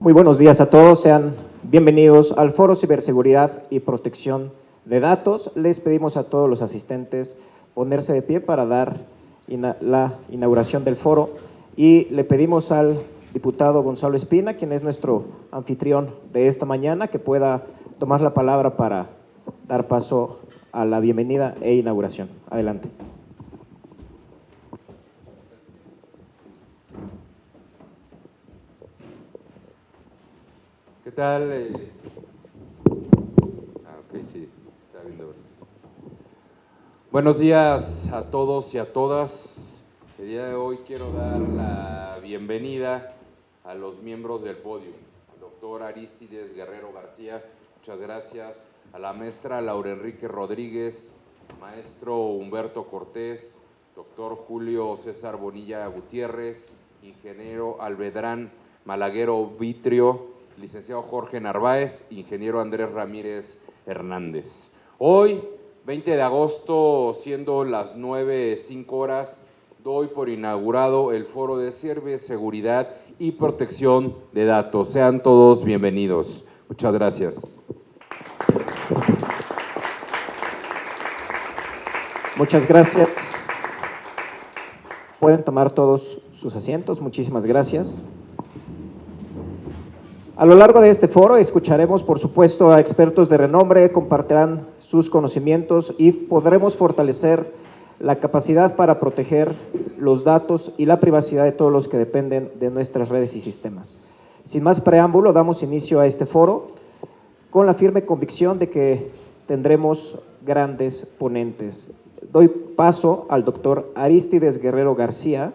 Muy buenos días a todos, sean bienvenidos al Foro Ciberseguridad y Protección de Datos. Les pedimos a todos los asistentes ponerse de pie para dar la inauguración del foro y le pedimos al diputado Gonzalo Espina, quien es nuestro anfitrión de esta mañana, que pueda tomar la palabra para dar paso a la bienvenida e inauguración. Adelante. ¿Qué tal? Ok, sí, está bien de ver. Buenos días a todos y a todas. El día de hoy quiero dar la bienvenida a los miembros del podio. Al doctor Arístides Guerrero García, muchas gracias. A la maestra Laura Enrique Rodríguez, maestro Humberto Cortés, doctor Julio César Bonilla Gutiérrez, ingeniero Alvedrán Malaguero Vitrio, licenciado Jorge Narváez, ingeniero Andrés Ramírez Hernández. Hoy, 20 de agosto, siendo las 9:05, doy por inaugurado el Foro de Ciberseguridad y Protección de Datos. Sean todos bienvenidos. Muchas gracias. Muchas gracias. Pueden tomar todos sus asientos. Muchísimas gracias. A lo largo de este foro escucharemos, por supuesto, a expertos de renombre, compartirán sus conocimientos y podremos fortalecer la capacidad para proteger los datos y la privacidad de todos los que dependen de nuestras redes y sistemas. Sin más preámbulo, damos inicio a este foro con la firme convicción de que tendremos grandes ponentes. Doy paso al doctor Arístides Guerrero García,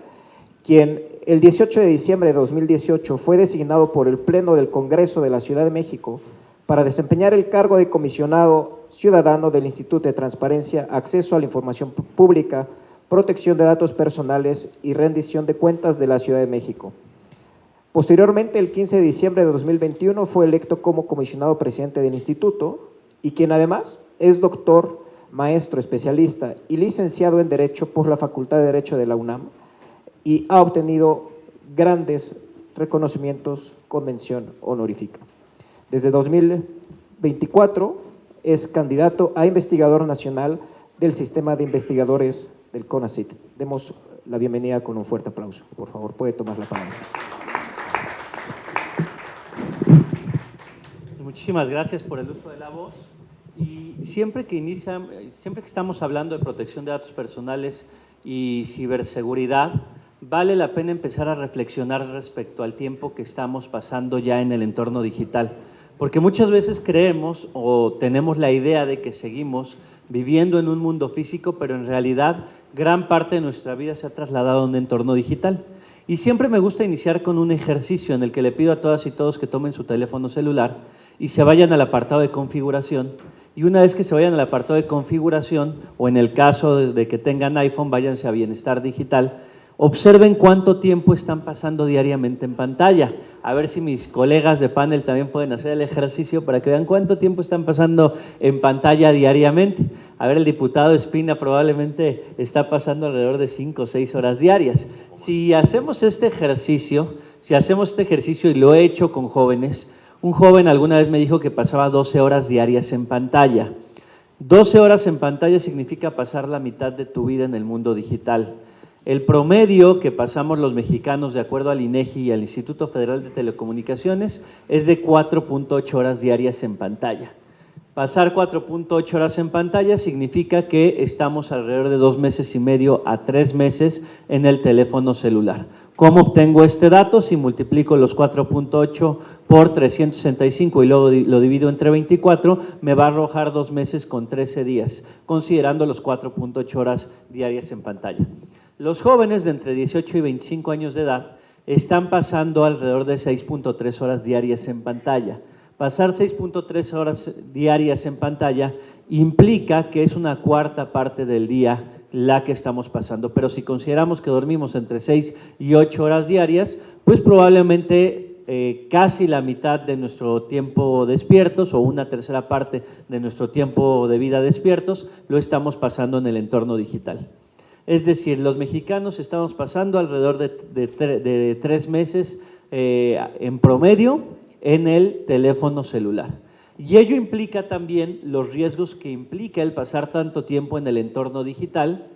quien el 18 de diciembre de 2018 fue designado por el Pleno del Congreso de la Ciudad de México para desempeñar el cargo de comisionado ciudadano del Instituto de Transparencia, Acceso a la Información Pública, Protección de Datos Personales y Rendición de Cuentas de la Ciudad de México. Posteriormente, el 15 de diciembre de 2021, fue electo como comisionado presidente del instituto y quien además es doctor, maestro, especialista y licenciado en Derecho por la Facultad de Derecho de la UNAM, y ha obtenido grandes reconocimientos con mención honorífica. Desde 2024 es candidato a investigador nacional del Sistema de Investigadores del CONACYT. Demos la bienvenida con un fuerte aplauso. Por favor, puede tomar la palabra. Muchísimas gracias por el uso de la voz. Y siempre que estamos hablando de protección de datos personales y ciberseguridad, vale la pena empezar a reflexionar respecto al tiempo que estamos pasando ya en el entorno digital, porque muchas veces creemos o tenemos la idea de que seguimos viviendo en un mundo físico, pero en realidad gran parte de nuestra vida se ha trasladado a un entorno digital. Y siempre me gusta iniciar con un ejercicio en el que le pido a todas y todos que tomen su teléfono celular y se vayan al apartado de configuración. Y una vez que se vayan al apartado de configuración, o en el caso de que tengan iPhone, váyanse a Bienestar Digital. Observen cuánto tiempo están pasando diariamente en pantalla. A ver si mis colegas de panel también pueden hacer el ejercicio para que vean cuánto tiempo están pasando en pantalla diariamente. A ver, el diputado Espina probablemente está pasando alrededor de 5 o 6 horas diarias. Si hacemos este ejercicio y lo he hecho con jóvenes, un joven alguna vez me dijo que pasaba 12 horas diarias en pantalla. 12 horas en pantalla significa pasar la mitad de tu vida en el mundo digital. El promedio que pasamos los mexicanos, de acuerdo al INEGI y al Instituto Federal de Telecomunicaciones, es de 4.8 horas diarias en pantalla. Pasar 4.8 horas en pantalla significa que estamos alrededor de 2 meses y medio a 3 meses en el teléfono celular. ¿Cómo obtengo este dato? Si multiplico los 4.8 por 365 y luego lo divido entre 24, me va a arrojar 2 meses con 13 días, considerando los 4.8 horas diarias en pantalla. Los jóvenes de entre 18 y 25 años de edad están pasando alrededor de 6.3 horas diarias en pantalla. Pasar 6.3 horas diarias en pantalla implica que es una cuarta parte del día la que estamos pasando, pero si consideramos que dormimos entre 6 y 8 horas diarias, pues probablemente casi la mitad de nuestro tiempo despiertos o una tercera parte de nuestro tiempo de vida despiertos lo estamos pasando en el entorno digital. Es decir, los mexicanos estamos pasando alrededor de 3 meses en promedio en el teléfono celular. Y ello implica también los riesgos que implica el pasar tanto tiempo en el entorno digital,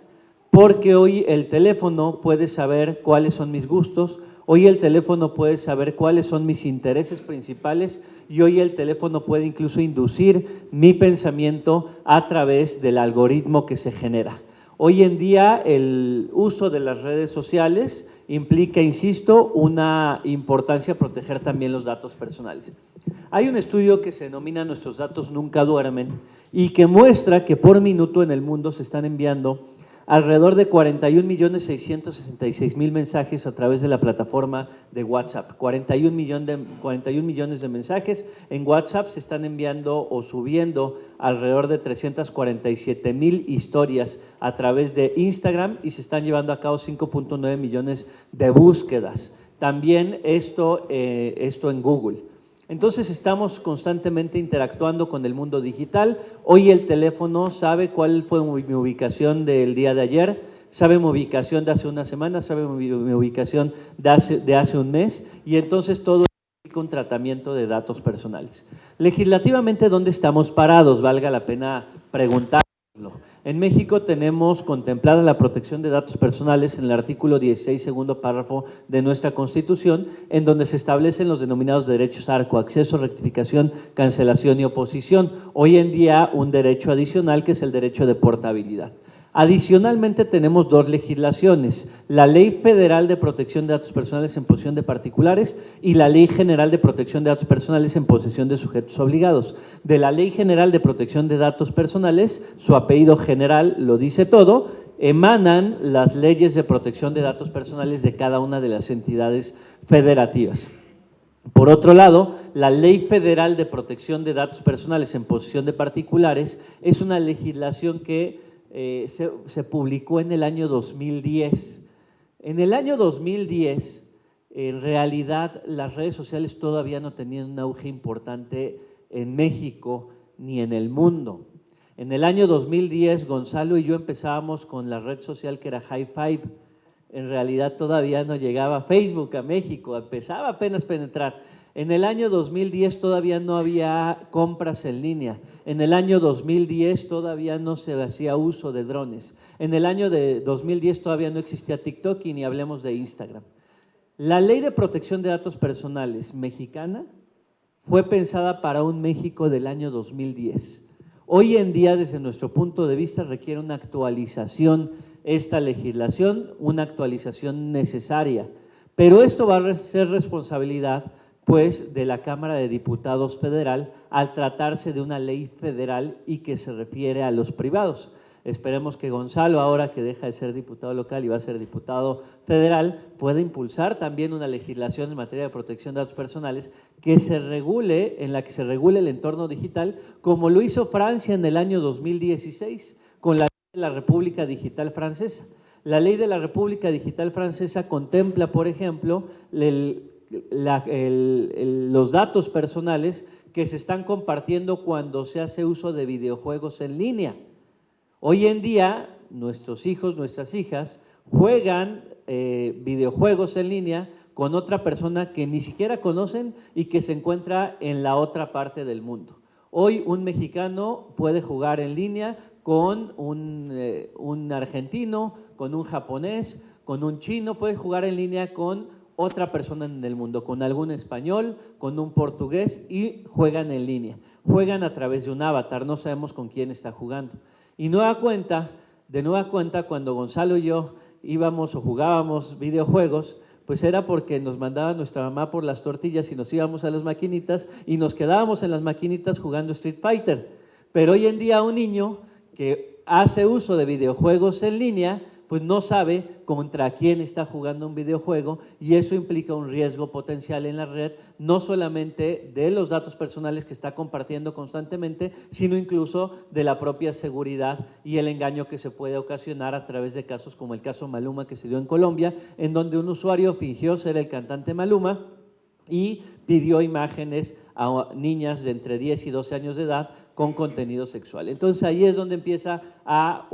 porque hoy el teléfono puede saber cuáles son mis gustos, hoy el teléfono puede saber cuáles son mis intereses principales y hoy el teléfono puede incluso inducir mi pensamiento a través del algoritmo que se genera. Hoy en día el uso de las redes sociales implica, insisto, una importancia proteger también los datos personales. Hay un estudio que se denomina Nuestros datos nunca duermen y que muestra que por minuto en el mundo se están enviando alrededor de 41.666.000 mensajes a través de la plataforma de WhatsApp. 41 millones de mensajes en WhatsApp se están enviando o subiendo alrededor de 347.000 historias a través de Instagram y se están llevando a cabo 5.9 millones de búsquedas. También esto en Google. Entonces estamos constantemente interactuando con el mundo digital. Hoy el teléfono sabe cuál fue mi ubicación del día de ayer, sabe mi ubicación de hace una semana, sabe mi ubicación de hace un mes y entonces todo implica un tratamiento de datos personales. Legislativamente, ¿dónde estamos parados? Valga la pena preguntarlo. En México tenemos contemplada la protección de datos personales en el artículo 16, segundo párrafo de nuestra Constitución, en donde se establecen los denominados derechos ARCO, acceso, rectificación, cancelación y oposición. Hoy en día un derecho adicional que es el derecho de portabilidad. Adicionalmente tenemos dos legislaciones, la Ley Federal de Protección de Datos Personales en posesión de particulares y la Ley General de Protección de Datos Personales en posesión de sujetos obligados. De la Ley General de Protección de Datos Personales, su apellido general lo dice todo, emanan las leyes de protección de datos personales de cada una de las entidades federativas. Por otro lado, la Ley Federal de Protección de Datos Personales en posesión de particulares es una legislación que se publicó en el año 2010. En el año 2010, en realidad, las redes sociales todavía no tenían un auge importante en México ni en el mundo. En el año 2010, Gonzalo y yo empezábamos con la red social que era High Five. En realidad todavía no llegaba Facebook a México, empezaba apenas a penetrar. En el año 2010 todavía no había compras en línea. En el año 2010 todavía no se hacía uso de drones. En el año de 2010 todavía no existía TikTok y ni hablemos de Instagram. La Ley de Protección de Datos Personales mexicana fue pensada para un México del año 2010. Hoy en día, desde nuestro punto de vista, requiere una actualización esta legislación, una actualización necesaria. Pero esto va a ser responsabilidad pues de la Cámara de Diputados Federal al tratarse de una ley federal y que se refiere a los privados. Esperemos que Gonzalo, ahora que deja de ser diputado local y va a ser diputado federal, pueda impulsar también una legislación en materia de protección de datos personales que se regule, en la que se regule el entorno digital, como lo hizo Francia en el año 2016 con la ley de la República Digital Francesa. La ley de la República Digital Francesa contempla, por ejemplo, los datos personales que se están compartiendo cuando se hace uso de videojuegos en línea. Hoy en día, nuestros hijos, nuestras hijas, juegan videojuegos en línea con otra persona que ni siquiera conocen y que se encuentra en la otra parte del mundo. Hoy un mexicano puede jugar en línea con un argentino, con un japonés, con un chino, puede jugar en línea con otra persona en el mundo, con algún español, con un portugués y juegan en línea. Juegan a través de un avatar, no sabemos con quién está jugando. Y de nueva cuenta, cuando Gonzalo y yo íbamos o jugábamos videojuegos, pues era porque nos mandaba nuestra mamá por las tortillas y nos íbamos a las maquinitas y nos quedábamos en las maquinitas jugando Street Fighter. Pero hoy en día un niño que hace uso de videojuegos en línea, pues no sabe contra quién está jugando un videojuego y eso implica un riesgo potencial en la red, no solamente de los datos personales que está compartiendo constantemente, sino incluso de la propia seguridad y el engaño que se puede ocasionar a través de casos como el caso Maluma que se dio en Colombia, en donde un usuario fingió ser el cantante Maluma y pidió imágenes a niñas de entre 10 y 12 años de edad con contenido sexual. Entonces ahí es donde empieza a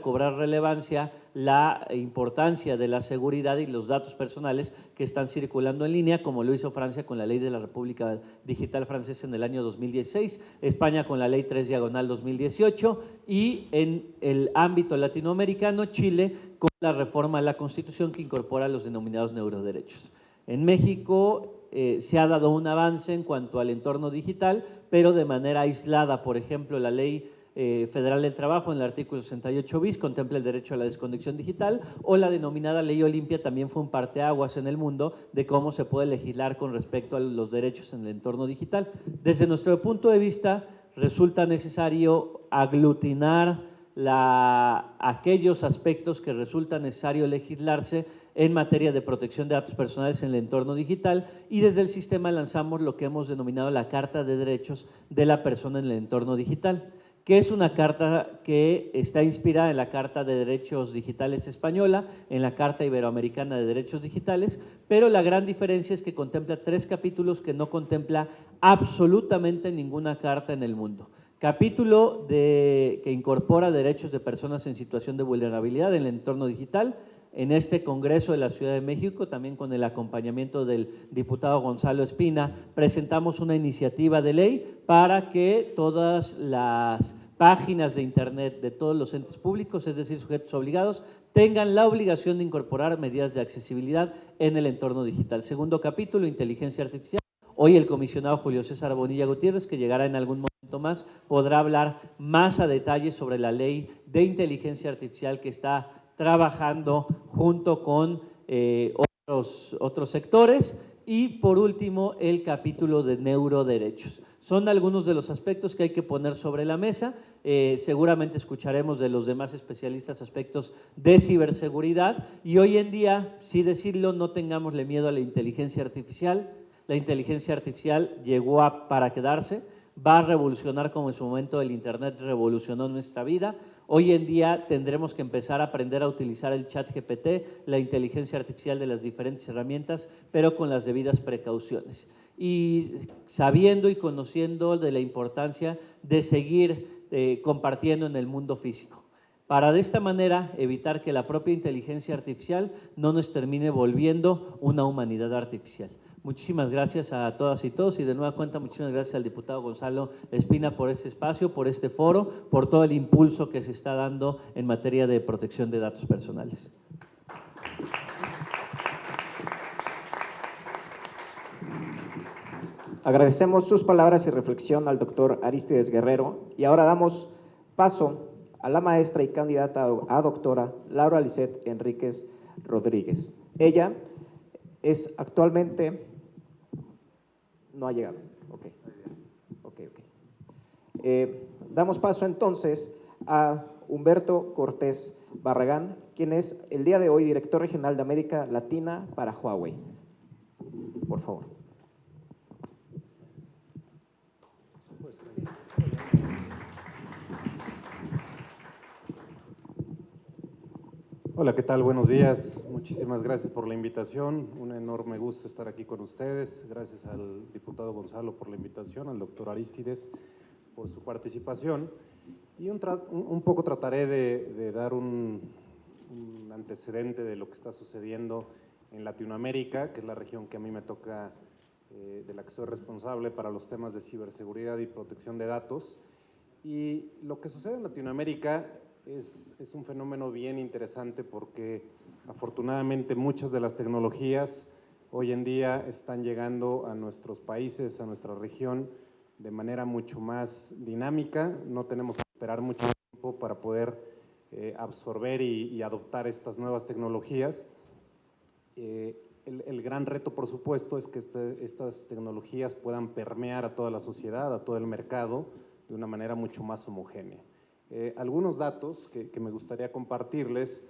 cobrar relevancia la importancia de la seguridad y los datos personales que están circulando en línea, como lo hizo Francia con la Ley de la República Digital Francesa en el año 2016, España con la Ley 3/2018 y en el ámbito latinoamericano, Chile con la reforma a la Constitución que incorpora los denominados neuroderechos. En México se ha dado un avance en cuanto al entorno digital, pero de manera aislada. Por ejemplo, la Ley Federal del Trabajo en el artículo 68 bis contempla el derecho a la desconexión digital, o la denominada Ley Olimpia también fue un parteaguas en el mundo de cómo se puede legislar con respecto a los derechos en el entorno digital. Desde nuestro punto de vista, resulta necesario aglutinar aquellos aspectos que resulta necesario legislarse en materia de protección de datos personales en el entorno digital, y desde el sistema lanzamos lo que hemos denominado la Carta de Derechos de la Persona en el entorno digital, que es una carta que está inspirada en la Carta de Derechos Digitales española, en la Carta Iberoamericana de Derechos Digitales, pero la gran diferencia es que contempla 3 capítulos que no contempla absolutamente ninguna carta en el mundo. Capítulo que incorpora derechos de personas en situación de vulnerabilidad en el entorno digital. En este Congreso de la Ciudad de México, también con el acompañamiento del diputado Gonzalo Espina, presentamos una iniciativa de ley para que todas las páginas de Internet de todos los entes públicos, es decir, sujetos obligados, tengan la obligación de incorporar medidas de accesibilidad en el entorno digital. Segundo capítulo, inteligencia artificial. Hoy el comisionado Julio César Bonilla Gutiérrez, que llegará en algún momento más, podrá hablar más a detalle sobre la ley de inteligencia artificial que está trabajando junto con otros sectores. Y por último, el capítulo de neuroderechos. Son algunos de los aspectos que hay que poner sobre la mesa. Seguramente escucharemos de los demás especialistas aspectos de ciberseguridad, y hoy en día, sí decirlo, no tengámosle miedo a la inteligencia artificial. La inteligencia artificial llegó para quedarse, va a revolucionar como en su momento el Internet revolucionó nuestra vida. Hoy en día tendremos que empezar a aprender a utilizar el ChatGPT, la inteligencia artificial de las diferentes herramientas, pero con las debidas precauciones. Y sabiendo y conociendo de la importancia de seguir compartiendo en el mundo físico, para de esta manera evitar que la propia inteligencia artificial no nos termine volviendo una humanidad artificial. Muchísimas gracias a todas y todos, y de nueva cuenta muchísimas gracias al diputado Gonzalo Espina por este espacio, por este foro, por todo el impulso que se está dando en materia de protección de datos personales. Agradecemos sus palabras y reflexión al doctor Arístides Guerrero, y ahora damos paso a la maestra y candidata a doctora Laura Lisset Enríquez Rodríguez. Ella es actualmente… No ha llegado. Ok. Damos paso entonces a Humberto Cortés Barragán, quien es el día de hoy director regional de América Latina para Huawei. Por favor. Hola, ¿qué tal? Buenos días. Muchísimas gracias por la invitación. Un enorme gusto estar aquí con ustedes. Gracias al diputado Gonzalo por la invitación, al doctor Arístides por su participación. Y un poco trataré de dar un antecedente de lo que está sucediendo en Latinoamérica, que es la región que a mí me toca, de la que soy responsable para los temas de ciberseguridad y protección de datos. Y lo que sucede en Latinoamérica es un fenómeno bien interesante, porque afortunadamente muchas de las tecnologías hoy en día están llegando a nuestros países, a nuestra región, de manera mucho más dinámica. No tenemos que esperar mucho tiempo para poder absorber y adoptar estas nuevas tecnologías. El gran reto, por supuesto, es que estas tecnologías puedan permear a toda la sociedad, a todo el mercado, de una manera mucho más homogénea. Algunos datos que me gustaría compartirles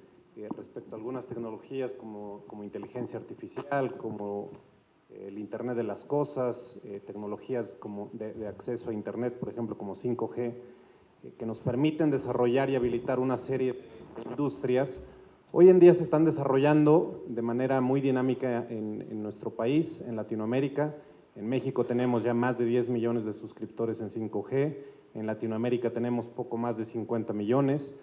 respecto a algunas tecnologías como inteligencia artificial, como el Internet de las Cosas, tecnologías como de acceso a Internet, por ejemplo, como 5G, que nos permiten desarrollar y habilitar una serie de industrias. Hoy en día se están desarrollando de manera muy dinámica en nuestro país, en Latinoamérica. En México tenemos ya más de 10 millones de suscriptores en 5G, en Latinoamérica tenemos poco más de 50 millones.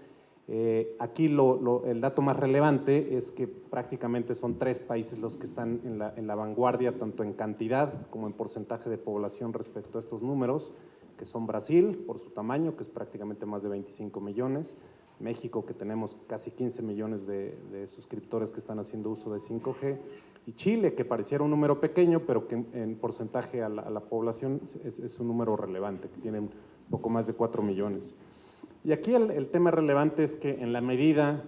Aquí el dato más relevante es que prácticamente son 3 países los que están en la vanguardia, tanto en cantidad como en porcentaje de población respecto a estos números, que son Brasil, por su tamaño, que es prácticamente más de 25 millones, México, que tenemos casi 15 millones de suscriptores que están haciendo uso de 5G, y Chile, que pareciera un número pequeño, pero que en porcentaje a la población es un número relevante, que tiene un poco más de 4 millones. Y aquí el tema relevante es que en la medida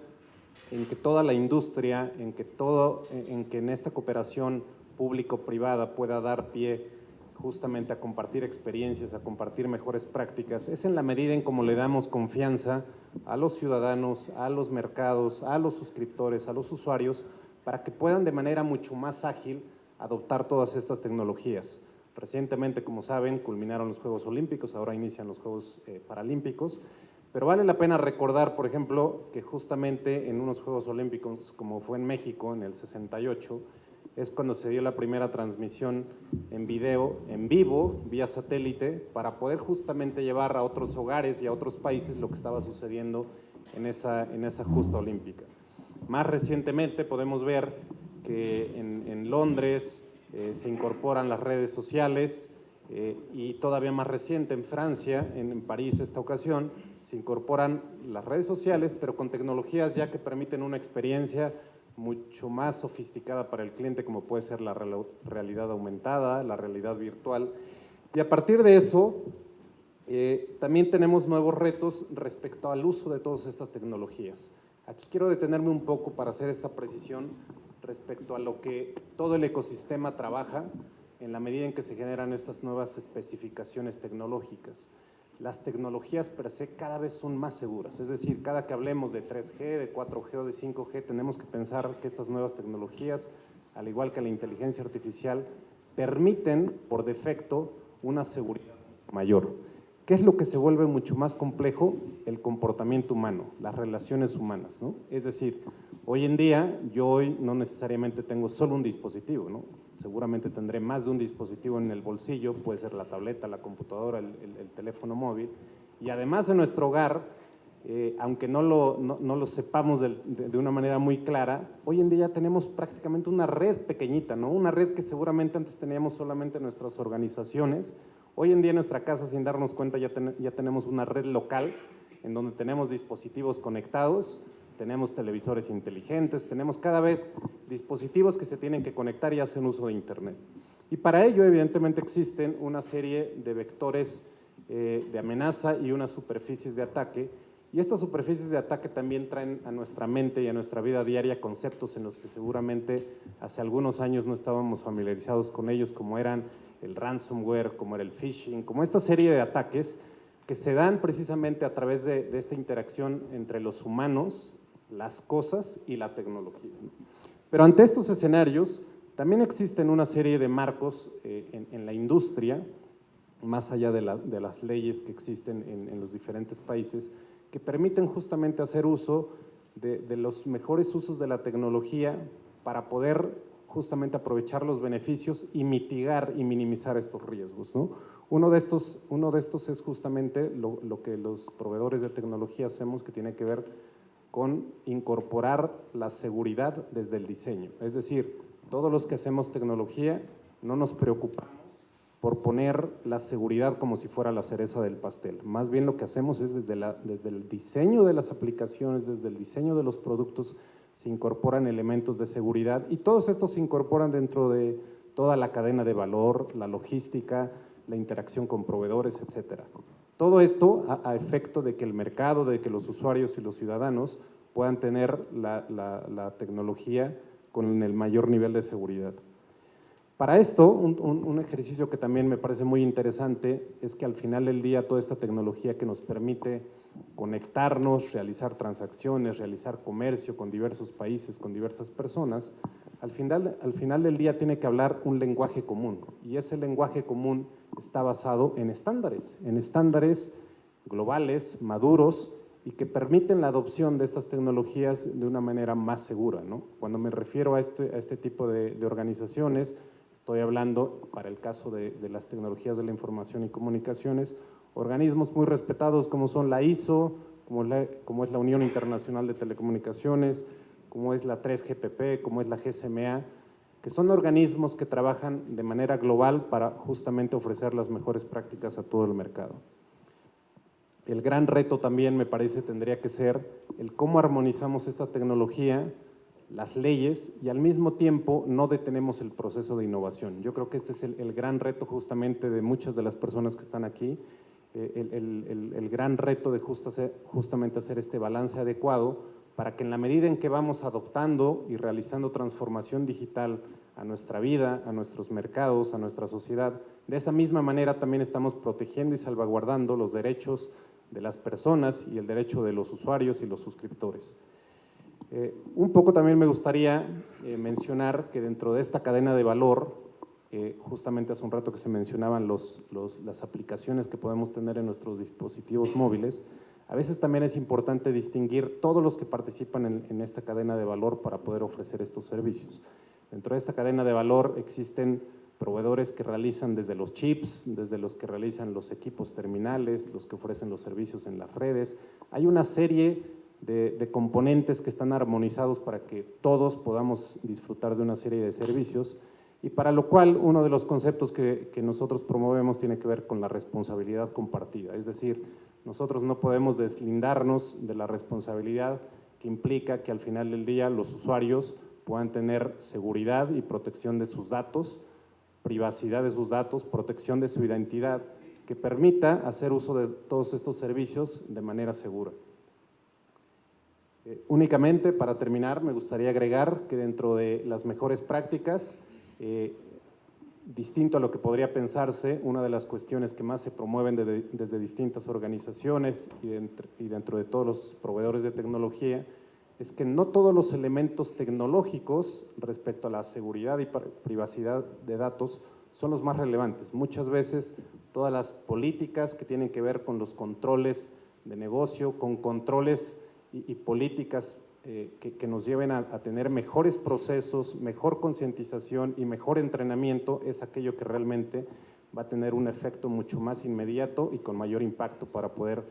en que toda la industria, en que en esta cooperación público-privada pueda dar pie justamente a compartir experiencias, a compartir mejores prácticas, es en la medida en cómo le damos confianza a los ciudadanos, a los mercados, a los suscriptores, a los usuarios, para que puedan de manera mucho más ágil adoptar todas estas tecnologías. Recientemente, como saben, culminaron los Juegos Olímpicos, ahora inician los Juegos Paralímpicos, pero vale la pena recordar, por ejemplo, que justamente en unos Juegos Olímpicos, como fue en México en el 68, es cuando se dio la primera transmisión en video, en vivo, vía satélite, para poder justamente llevar a otros hogares y a otros países lo que estaba sucediendo en esa justa olímpica. Más recientemente podemos ver que en Londres se incorporan las redes sociales y todavía más reciente en Francia, en París esta ocasión, se incorporan las redes sociales, pero con tecnologías ya que permiten una experiencia mucho más sofisticada para el cliente, como puede ser la realidad aumentada, la realidad virtual. Y a partir de eso, también tenemos nuevos retos respecto al uso de todas estas tecnologías. Aquí quiero detenerme un poco para hacer esta precisión respecto a lo que todo el ecosistema trabaja en la medida en que se generan estas nuevas especificaciones tecnológicas. Las tecnologías per se cada vez son más seguras, es decir, cada que hablemos de 3G, de 4G o de 5G, tenemos que pensar que estas nuevas tecnologías, al igual que la inteligencia artificial, permiten por defecto una seguridad mayor. ¿Qué es lo que se vuelve mucho más complejo? El comportamiento humano, las relaciones humanas, ¿no? Es decir, hoy en día, yo hoy no necesariamente tengo solo un dispositivo, ¿no? Seguramente tendré más de un dispositivo en el bolsillo, puede ser la tableta, la computadora, el teléfono móvil, y además en nuestro hogar, aunque no lo sepamos de una manera muy clara, hoy en día tenemos prácticamente una red pequeñita, ¿no? Una red que seguramente antes teníamos solamente en nuestras organizaciones. Hoy en día en nuestra casa, sin darnos cuenta, ya tenemos una red local en donde tenemos dispositivos conectados, tenemos televisores inteligentes, tenemos cada vez dispositivos que se tienen que conectar y hacen uso de Internet. Y para ello, evidentemente, existen una serie de vectores de amenaza y unas superficies de ataque. Y estas superficies de ataque también traen a nuestra mente y a nuestra vida diaria conceptos en los que seguramente hace algunos años no estábamos familiarizados con ellos, como eran el ransomware, como era el phishing, como esta serie de ataques que se dan precisamente a través de esta interacción entre los humanos, las cosas y la tecnología. Pero ante estos escenarios también existen una serie de marcos en la industria, más allá de las leyes que existen en los diferentes países, que permiten justamente hacer uso de los mejores usos de la tecnología para poder justamente aprovechar los beneficios y mitigar y minimizar estos riesgos, ¿no? Uno de estos es justamente lo que los proveedores de tecnología hacemos, que tiene que ver con incorporar la seguridad desde el diseño. Es decir, todos los que hacemos tecnología no nos preocupamos por poner la seguridad como si fuera la cereza del pastel. Más bien lo que hacemos es desde el diseño de las aplicaciones, desde el diseño de los productos, se incorporan elementos de seguridad y todos estos se incorporan dentro de toda la cadena de valor, la logística, la interacción con proveedores, etcétera. Todo esto a efecto de que el mercado, de que los usuarios y los ciudadanos puedan tener la tecnología con el mayor nivel de seguridad. Para esto, un ejercicio que también me parece muy interesante es que al final del día toda esta tecnología que nos permite conectarnos, realizar transacciones, realizar comercio con diversos países, con diversas personas, al final del día tiene que hablar un lenguaje común, y ese lenguaje común está basado en estándares globales, maduros, y que permiten la adopción de estas tecnologías de una manera más segura, ¿no? Cuando me refiero a este tipo de organizaciones, estoy hablando, para el caso de las tecnologías de la información y comunicaciones, organismos muy respetados como son la ISO, como es la Unión Internacional de Telecomunicaciones, como es la 3GPP, como es la GSMA, que son organismos que trabajan de manera global para justamente ofrecer las mejores prácticas a todo el mercado. El gran reto también, me parece, tendría que ser el cómo armonizamos esta tecnología, las leyes, y al mismo tiempo no detenemos el proceso de innovación. Yo creo que este es el gran reto justamente de muchas de las personas que están aquí, el gran reto de justamente hacer este balance adecuado para que en la medida en que vamos adoptando y realizando transformación digital a nuestra vida, a nuestros mercados, a nuestra sociedad, de esa misma manera también estamos protegiendo y salvaguardando los derechos de las personas y el derecho de los usuarios y los suscriptores. Un poco también me gustaría mencionar que dentro de esta cadena de valor, justamente hace un rato que se mencionaban las aplicaciones que podemos tener en nuestros dispositivos móviles, a veces también es importante distinguir todos los que participan en esta cadena de valor para poder ofrecer estos servicios. Dentro de esta cadena de valor existen proveedores que realizan desde los chips, desde los que realizan los equipos terminales, los que ofrecen los servicios en las redes. Hay una serie de componentes que están armonizados para que todos podamos disfrutar de una serie de servicios, y para lo cual uno de los conceptos que nosotros promovemos tiene que ver con la responsabilidad compartida. Es decir, nosotros no podemos deslindarnos de la responsabilidad que implica que al final del día los usuarios puedan tener seguridad y protección de sus datos, privacidad de sus datos, protección de su identidad, que permita hacer uso de todos estos servicios de manera segura. Únicamente, para terminar, me gustaría agregar que dentro de las mejores prácticas, distinto a lo que podría pensarse, una de las cuestiones que más se promueven desde distintas organizaciones y dentro de todos los proveedores de tecnología, es que no todos los elementos tecnológicos respecto a la seguridad y privacidad de datos son los más relevantes. Muchas veces todas las políticas que tienen que ver con los controles de negocio, con controles y políticas que nos lleven a tener mejores procesos, mejor concientización y mejor entrenamiento, es aquello que realmente va a tener un efecto mucho más inmediato y con mayor impacto para poder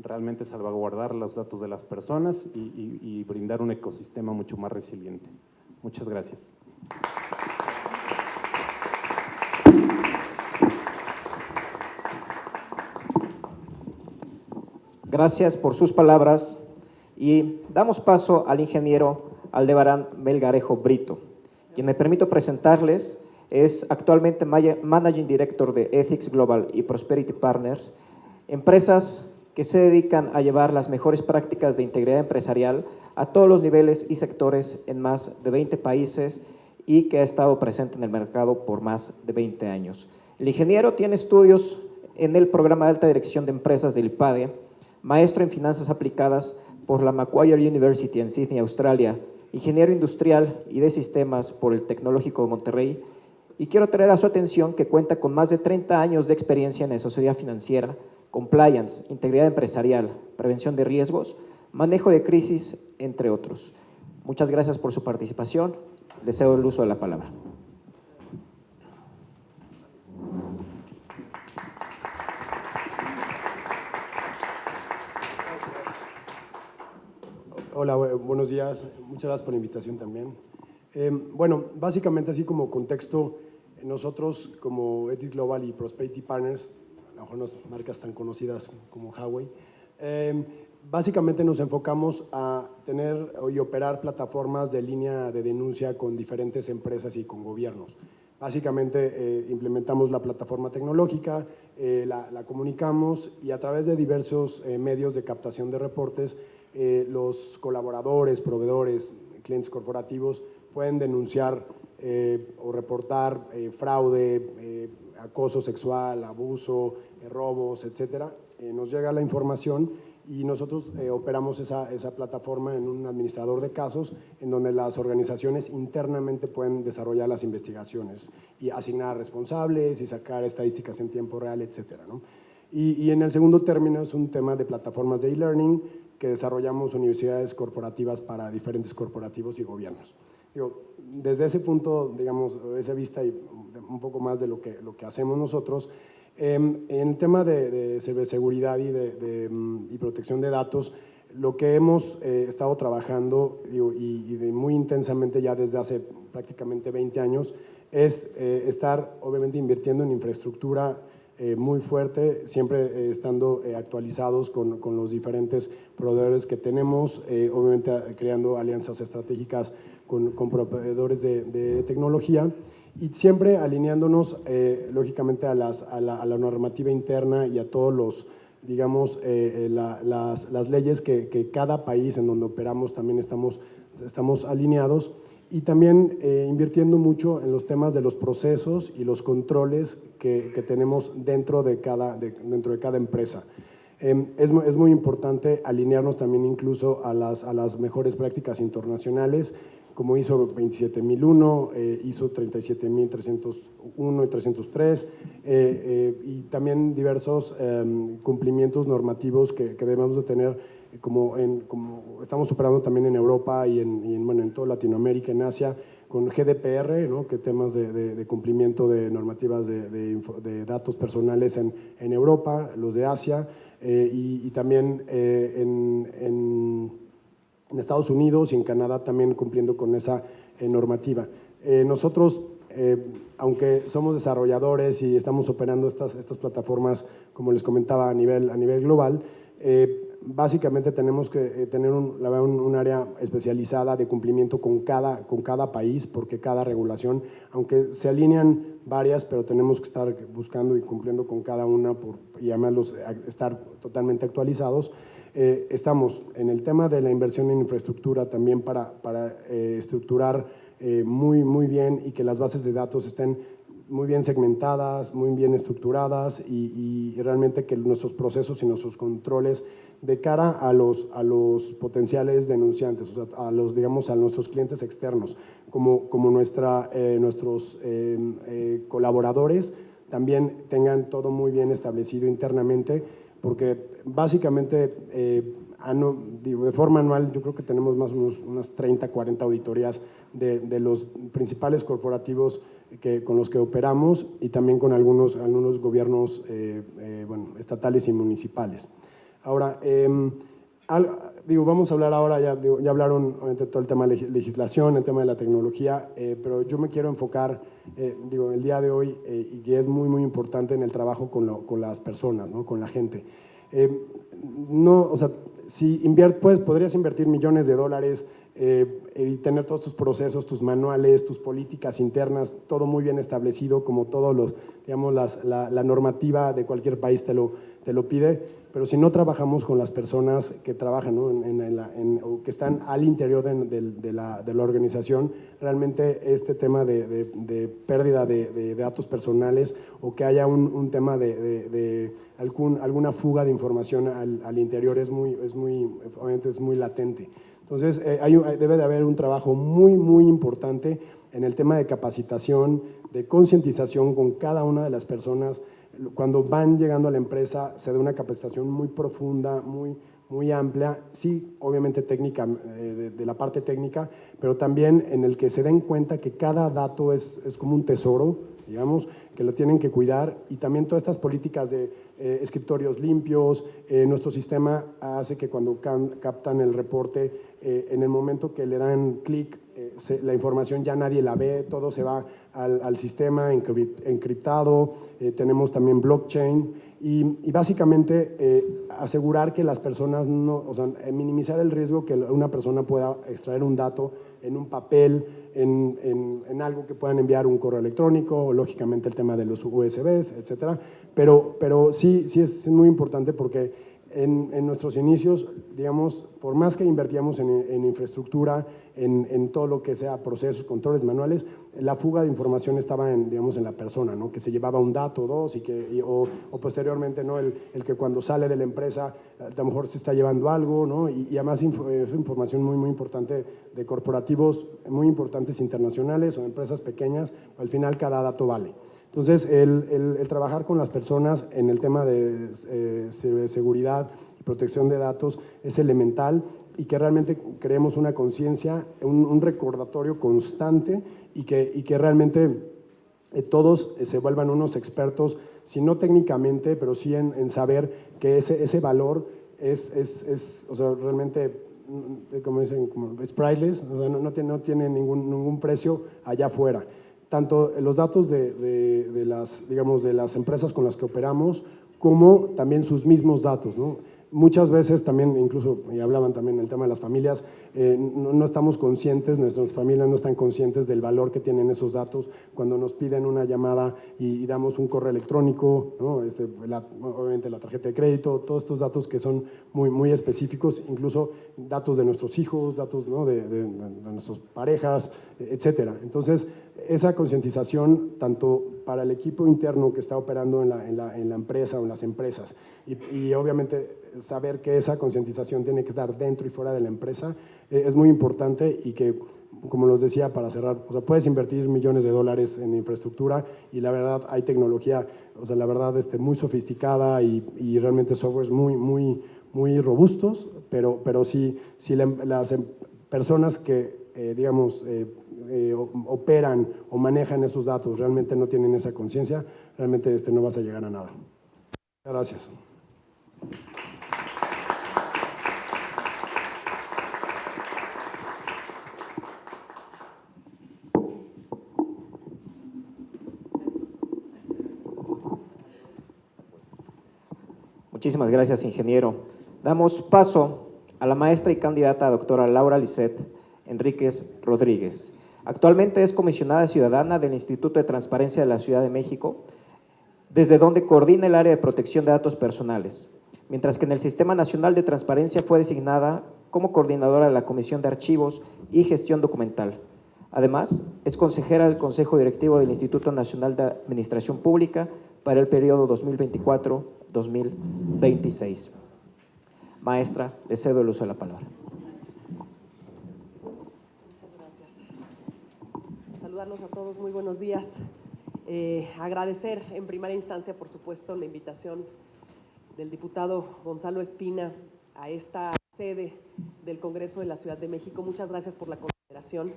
realmente salvaguardar los datos de las personas y brindar un ecosistema mucho más resiliente. Muchas gracias. Gracias por sus palabras y damos paso al ingeniero Aldebarán Melgarejo Brito, quien me permito presentarles. Es actualmente Managing Director de Ethics Global y Prosperity Partners, empresas que se dedican a llevar las mejores prácticas de integridad empresarial a todos los niveles y sectores en más de 20 países y que ha estado presente en el mercado por más de 20 años. El ingeniero tiene estudios en el programa de alta dirección de empresas del IPADE, maestro en finanzas aplicadas por la Macquarie University en Sydney, Australia, ingeniero industrial y de sistemas por el Tecnológico de Monterrey, y quiero traer a su atención que cuenta con más de 30 años de experiencia en asesoría financiera, compliance, integridad empresarial, prevención de riesgos, manejo de crisis, entre otros. Muchas gracias por su participación. Les cedo el uso de la palabra. Hola, buenos días. Muchas gracias por la invitación también. Bueno, básicamente así como contexto, nosotros como Ethics Global y Prosperity Partners, a lo mejor no son marcas tan conocidas como Huawei, básicamente nos enfocamos a tener y operar plataformas de línea de denuncia con diferentes empresas y con gobiernos. Básicamente implementamos la plataforma tecnológica, la comunicamos y a través de diversos medios de captación de reportes, los colaboradores, proveedores, clientes corporativos pueden denunciar o reportar fraude, acoso sexual, abuso, robos, etcétera. Nos llega la información y nosotros operamos esa plataforma en un administrador de casos en donde las organizaciones internamente pueden desarrollar las investigaciones y asignar responsables y sacar estadísticas en tiempo real, etcétera, ¿no? Y en el segundo término es un tema de plataformas de e-learning que desarrollamos universidades corporativas para diferentes corporativos y gobiernos. Desde ese punto, digamos, esa vista y un poco más de lo que hacemos nosotros, En el tema de ciberseguridad y protección de datos, lo que hemos estado trabajando muy intensamente ya desde hace prácticamente 20 años es estar obviamente invirtiendo en infraestructura muy fuerte, siempre estando actualizados con los diferentes proveedores que tenemos, obviamente creando alianzas estratégicas con proveedores de tecnología y siempre alineándonos lógicamente a la normativa interna y a todos los, digamos, las leyes que cada país en donde operamos también estamos alineados y también invirtiendo mucho en los temas de los procesos y los controles que tenemos dentro de cada empresa. Es muy importante alinearnos también incluso a las mejores prácticas internacionales, como ISO 27001, ISO 37301 y 303, y también diversos cumplimientos normativos que debemos de tener, como estamos operando también en Europa y en toda Latinoamérica, en Asia, con GDPR, ¿no? Que temas de cumplimiento de normativas de datos personales en Europa, los de Asia, y también en Estados Unidos y en Canadá también cumpliendo con esa normativa. Nosotros, aunque somos desarrolladores y estamos operando estas plataformas, como les comentaba, a nivel global, básicamente tenemos que tener un área especializada de cumplimiento con cada país, porque cada regulación, aunque se alinean varias, pero tenemos que estar buscando y cumpliendo con cada una y además estar totalmente actualizados. Estamos en el tema de la inversión en infraestructura también para estructurar muy bien y que las bases de datos estén muy bien segmentadas, muy bien estructuradas y realmente que nuestros procesos y nuestros controles de cara a los potenciales denunciantes, o sea, a nuestros clientes externos, como nuestros colaboradores también tengan todo muy bien establecido internamente, porque básicamente de forma anual yo creo que tenemos más o menos unas 30, 40 auditorías de los principales corporativos con los que operamos y también con algunos gobiernos estatales y municipales. Ahora, vamos a hablar ahora, ya hablaron obviamente todo el tema de legislación, el tema de la tecnología, pero yo me quiero enfocar, el día de hoy, y que es muy importante en el trabajo con las personas, ¿no? Con la gente. O sea, si podrías invertir millones de dólares y tener todos tus procesos, tus manuales, tus políticas internas, todo muy bien establecido, como todos la normativa de cualquier país te lo pide, pero si no trabajamos con las personas que trabajan, ¿no? o que están al interior de la organización, realmente este tema de pérdida de datos personales o que haya un tema de alguna fuga de información al interior obviamente es muy latente. Entonces, debe de haber un trabajo muy importante en el tema de capacitación, de concientización con cada una de las personas. Cuando van llegando a la empresa, se da una capacitación muy profunda, muy amplia, sí, obviamente técnica, de la parte técnica, pero también en el que se den cuenta que cada dato es como un tesoro, digamos, que lo tienen que cuidar, y también todas estas políticas de escritorios limpios. Nuestro sistema hace que cuando captan el reporte, en el momento que le dan clic, la información ya nadie la ve, todo se va al sistema encriptado. Tenemos también blockchain y básicamente asegurar que las personas minimizar el riesgo que una persona pueda extraer un dato en un papel, en algo que puedan enviar un correo electrónico, lógicamente el tema de los USBs, etcétera. Pero sí es muy importante porque en nuestros inicios, digamos, por más que invertíamos en infraestructura, en todo lo que sea procesos, controles manuales, la fuga de información estaba en la persona, ¿no? Que se llevaba un dato o dos o posteriormente, ¿no? El que cuando sale de la empresa a lo mejor se está llevando algo, ¿no? Y además es información muy importante de corporativos muy importantes internacionales o de empresas pequeñas. Al final cada dato vale. Entonces, el trabajar con las personas en el tema de seguridad y protección de datos es elemental, y que realmente creemos una conciencia, un recordatorio constante y que realmente todos se vuelvan unos expertos, si no técnicamente, pero sí en saber que ese valor o sea, realmente, como dicen, como es priceless, o sea, no tiene ningún precio allá afuera. Tanto los datos de las, digamos, de las empresas con las que operamos, como también sus mismos datos, ¿no? Muchas veces también, incluso, y hablaban también del tema de las familias, no estamos conscientes, nuestras familias no están conscientes del valor que tienen esos datos cuando nos piden una llamada y damos un correo electrónico, ¿no? Obviamente la tarjeta de crédito, todos estos datos que son muy específicos, incluso datos de nuestros hijos, datos, ¿no? de nuestras parejas, etcétera. Entonces, esa concientización, tanto para el equipo interno que está operando en la empresa o en las empresas, y obviamente saber que esa concientización tiene que estar dentro y fuera de la empresa, es muy importante y que, como los decía para cerrar, o sea, puedes invertir millones de dólares en infraestructura y la verdad hay tecnología, o sea, la verdad muy sofisticada y realmente softwares muy robustos, pero si las personas que, digamos, operan o manejan esos datos realmente no tienen esa conciencia, realmente no vas a llegar a nada. Gracias. Muchísimas gracias, ingeniero. Damos paso a la maestra y candidata doctora Laura Lisset Enríquez Rodríguez. Actualmente es comisionada ciudadana del Instituto de Transparencia de la Ciudad de México, desde donde coordina el área de protección de datos personales, mientras que en el Sistema Nacional de Transparencia fue designada como coordinadora de la Comisión de Archivos y Gestión Documental. Además, es consejera del Consejo Directivo del Instituto Nacional de Administración Pública para el periodo 2024-2026. Maestra, le cedo el uso de la palabra. Saludarlos a todos, muy buenos días. Agradecer en primera instancia, por supuesto, la invitación del diputado Gonzalo Espina a esta sede del Congreso de la Ciudad de México. Muchas gracias por la consideración.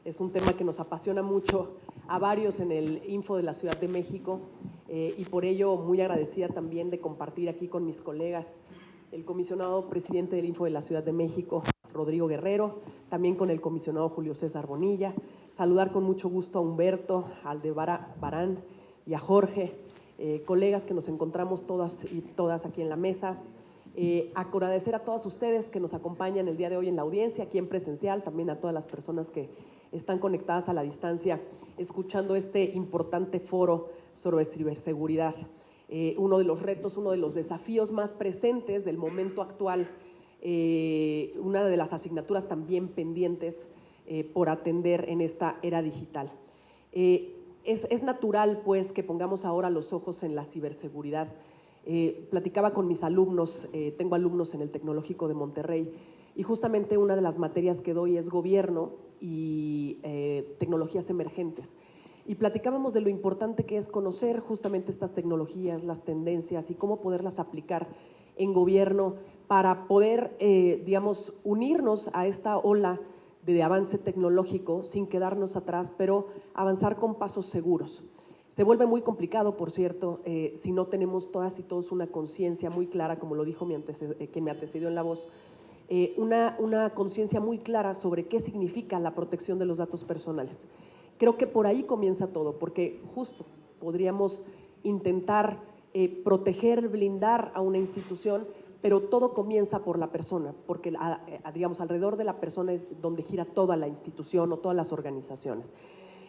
Es un tema que nos apasiona mucho a varios en el Info de la Ciudad de México y por ello muy agradecida también de compartir aquí con mis colegas, el comisionado presidente del Info de la Ciudad de México, Rodrigo Guerrero, también con el comisionado Julio César Bonilla, saludar con mucho gusto a Humberto, a Aldebarán y a Jorge, colegas que nos encontramos todas y todas aquí en la mesa. Agradecer a todos ustedes que nos acompañan el día de hoy en la audiencia, aquí en presencial, también a todas las personas que están conectadas a la distancia, escuchando este importante foro sobre ciberseguridad. Uno de los retos, uno de los desafíos más presentes del momento actual, una de las asignaturas también pendientes por atender en esta era digital. Es natural, pues, que pongamos ahora los ojos en la ciberseguridad. Platicaba con mis alumnos, tengo alumnos en el Tecnológico de Monterrey, y justamente una de las materias que doy es gobierno y tecnologías emergentes. Y platicábamos de lo importante que es conocer justamente estas tecnologías, las tendencias y cómo poderlas aplicar en gobierno para poder, digamos, unirnos a esta ola de avance tecnológico sin quedarnos atrás, pero avanzar con pasos seguros. Se vuelve muy complicado, por cierto, si no tenemos todas y todos una conciencia muy clara, como lo dijo quien me antecedió en la voz, una conciencia muy clara sobre qué significa la protección de los datos personales. Creo que por ahí comienza todo, porque justo podríamos intentar proteger, blindar a una institución, pero todo comienza por la persona, porque digamos, alrededor de la persona es donde gira toda la institución o todas las organizaciones.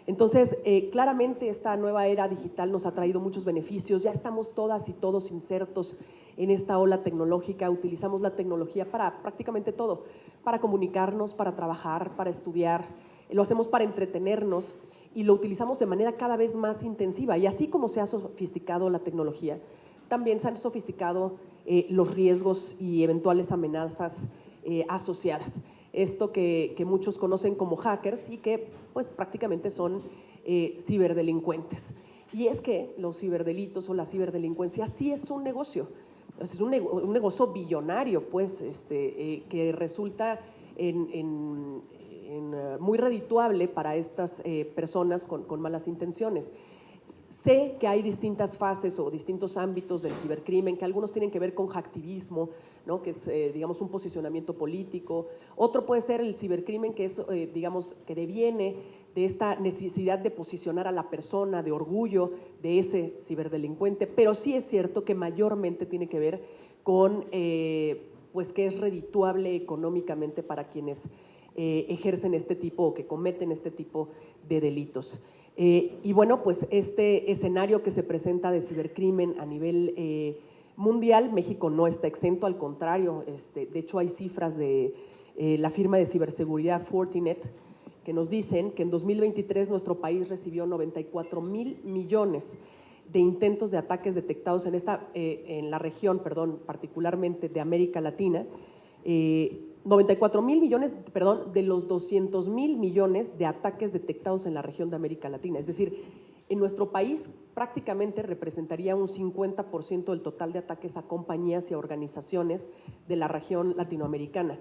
Entonces, claramente esta nueva era digital nos ha traído muchos beneficios, ya estamos todas y todos insertos en esta ola tecnológica, utilizamos la tecnología para prácticamente todo, para comunicarnos, para trabajar, para estudiar, lo hacemos para entretenernos y lo utilizamos de manera cada vez más intensiva. Y así como se ha sofisticado la tecnología, también se han sofisticado los riesgos y eventuales amenazas asociadas. Esto que muchos conocen como hackers y que pues prácticamente son ciberdelincuentes. Y es que los ciberdelitos o la ciberdelincuencia sí es un negocio, es un negocio billonario, pues, que resulta muy redituable para estas personas con malas intenciones. Sé que hay distintas fases o distintos ámbitos del cibercrimen, que algunos tienen que ver con hacktivismo, ¿no? Que es, digamos, un posicionamiento político. Otro puede ser el cibercrimen, que es, digamos, que deviene de esta necesidad de posicionar a la persona, de orgullo de ese ciberdelincuente, pero sí es cierto que mayormente tiene que ver con, pues, que es redituable económicamente para quienes ejercen este tipo o que cometen este tipo de delitos. Y bueno, pues este escenario que se presenta de cibercrimen a nivel mundial, México no está exento, al contrario, de hecho hay cifras de la firma de ciberseguridad Fortinet que nos dicen que en 2023 nuestro país recibió 94,000 millones de intentos de ataques detectados en la región, perdón, particularmente de América Latina, 94,000 millones, perdón, de los 200,000 millones de ataques detectados en la región de América Latina. Es decir, en nuestro país prácticamente representaría un 50% del total de ataques a compañías y a organizaciones de la región latinoamericana.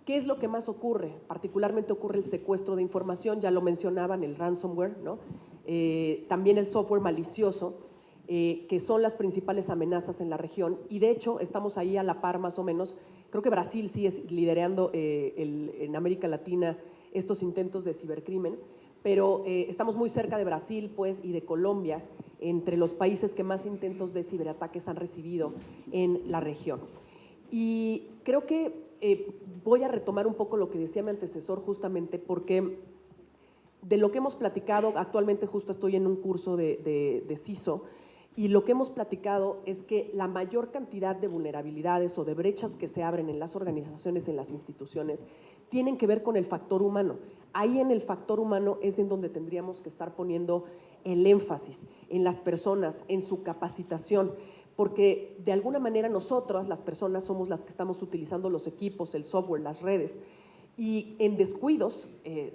¿Qué es lo que más ocurre? Particularmente ocurre el secuestro de información, ya lo mencionaban, el ransomware, ¿no? También el software malicioso, que son las principales amenazas en la región. Y de hecho, estamos ahí a la par más o menos. Creo que Brasil sí es liderando en América Latina estos intentos de cibercrimen, pero estamos muy cerca de Brasil, pues, y de Colombia, entre los países que más intentos de ciberataques han recibido en la región. Y creo que voy a retomar un poco lo que decía mi antecesor, justamente porque de lo que hemos platicado, actualmente justo estoy en un curso de CISO, y lo que hemos platicado es que la mayor cantidad de vulnerabilidades o de brechas que se abren en las organizaciones, en las instituciones, tienen que ver con el factor humano. Ahí en el factor humano es en donde tendríamos que estar poniendo el énfasis, en las personas, en su capacitación, porque de alguna manera nosotras, las personas, somos las que estamos utilizando los equipos, el software, las redes, y en descuidos,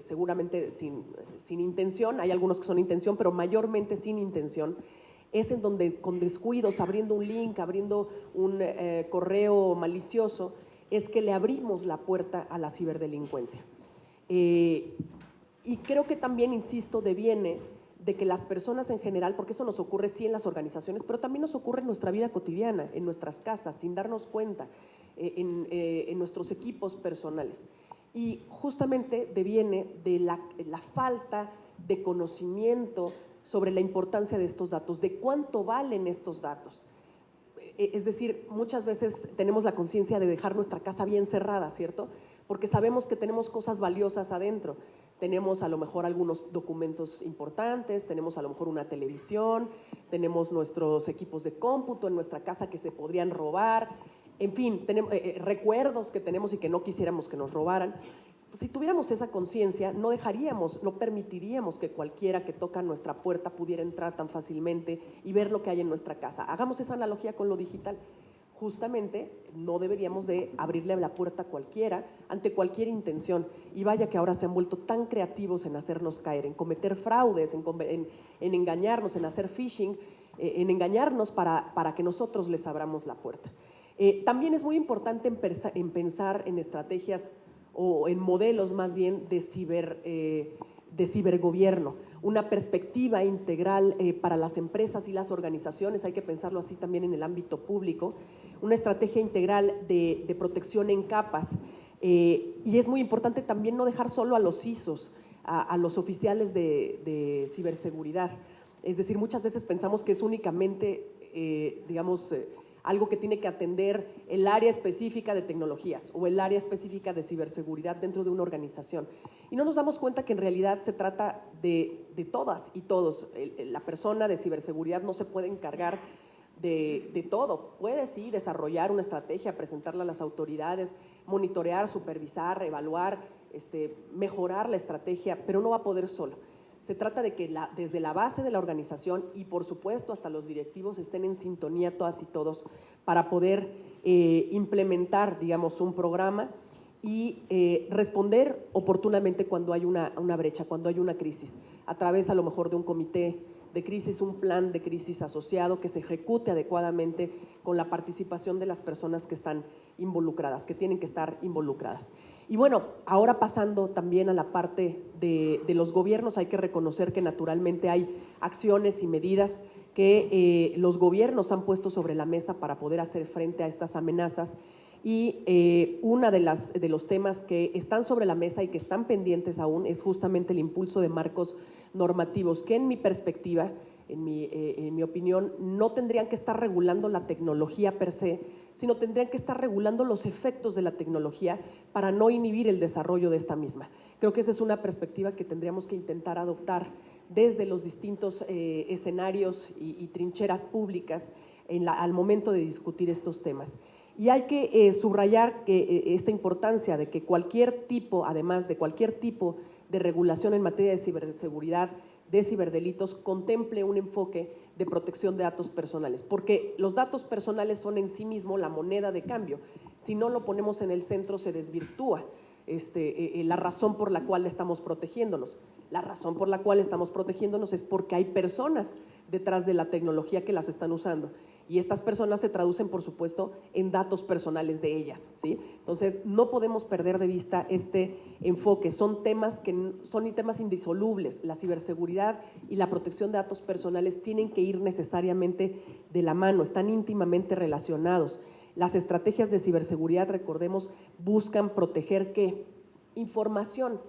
seguramente sin intención, hay algunos que son intención, pero mayormente sin intención, es en donde con descuidos, abriendo un link, abriendo un correo malicioso, es que le abrimos la puerta a la ciberdelincuencia. Y creo que también, insisto, deviene de que las personas en general, porque eso nos ocurre sí en las organizaciones, pero también nos ocurre en nuestra vida cotidiana, en nuestras casas, sin darnos cuenta, en nuestros equipos personales. Y justamente deviene de la falta de conocimiento sobre la importancia de estos datos, de cuánto valen estos datos. Es decir, muchas veces tenemos la conciencia de dejar nuestra casa bien cerrada, ¿cierto? Porque sabemos que tenemos cosas valiosas adentro. Tenemos a lo mejor algunos documentos importantes, tenemos a lo mejor una televisión, tenemos nuestros equipos de cómputo en nuestra casa que se podrían robar, en fin, tenemos recuerdos que tenemos y que no quisiéramos que nos robaran. Si tuviéramos esa conciencia, no permitiríamos que cualquiera que toca nuestra puerta pudiera entrar tan fácilmente y ver lo que hay en nuestra casa. Hagamos esa analogía con lo digital. Justamente no deberíamos de abrirle la puerta a cualquiera ante cualquier intención. Y vaya que ahora se han vuelto tan creativos en hacernos caer, en cometer fraudes, en engañarnos, en hacer phishing, en engañarnos para que nosotros les abramos la puerta. También es muy importante en pensar en estrategias o en modelos más bien de cibergobierno, una perspectiva integral para las empresas y las organizaciones, hay que pensarlo así también en el ámbito público, una estrategia integral de protección en capas, y es muy importante también no dejar solo a los CISOs, a los oficiales de ciberseguridad. Es decir, muchas veces pensamos que es únicamente, algo que tiene que atender el área específica de tecnologías o el área específica de ciberseguridad dentro de una organización. Y no nos damos cuenta que en realidad se trata de todas y todos. La persona de ciberseguridad no se puede encargar de todo. Puede sí desarrollar una estrategia, presentarla a las autoridades, monitorear, supervisar, evaluar, mejorar la estrategia, pero no va a poder solo. Se trata de que desde la base de la organización y por supuesto hasta los directivos estén en sintonía todas y todos para poder implementar, digamos, un programa y responder oportunamente cuando hay una brecha, cuando hay una crisis, a través a lo mejor de un comité de crisis, un plan de crisis asociado que se ejecute adecuadamente con la participación de las personas que están involucradas, que tienen que estar involucradas. Y bueno, ahora pasando también a la parte de los gobiernos, hay que reconocer que naturalmente hay acciones y medidas que los gobiernos han puesto sobre la mesa para poder hacer frente a estas amenazas. Y una de los temas que están sobre la mesa y que están pendientes aún es justamente el impulso de marcos normativos que, en mi perspectiva, en mi opinión, no tendrían que estar regulando la tecnología per se, sino tendrían que estar regulando los efectos de la tecnología para no inhibir el desarrollo de esta misma. Creo que esa es una perspectiva que tendríamos que intentar adoptar desde los distintos escenarios y trincheras públicas al momento de discutir estos temas. Y hay que subrayar esta importancia de que cualquier tipo, además de cualquier tipo de regulación en materia de ciberseguridad, de ciberdelitos, contemple un enfoque de protección de datos personales, porque los datos personales son en sí mismo la moneda de cambio. Si no lo ponemos en el centro, se desvirtúa la razón por la cual estamos protegiéndonos. La razón por la cual estamos protegiéndonos es porque hay personas detrás de la tecnología que las están usando. Y estas personas se traducen, por supuesto, en datos personales de ellas, ¿sí? Entonces, no podemos perder de vista este enfoque. Son temas indisolubles. La ciberseguridad y la protección de datos personales tienen que ir necesariamente de la mano, están íntimamente relacionados. Las estrategias de ciberseguridad, recordemos, buscan proteger ¿qué? Información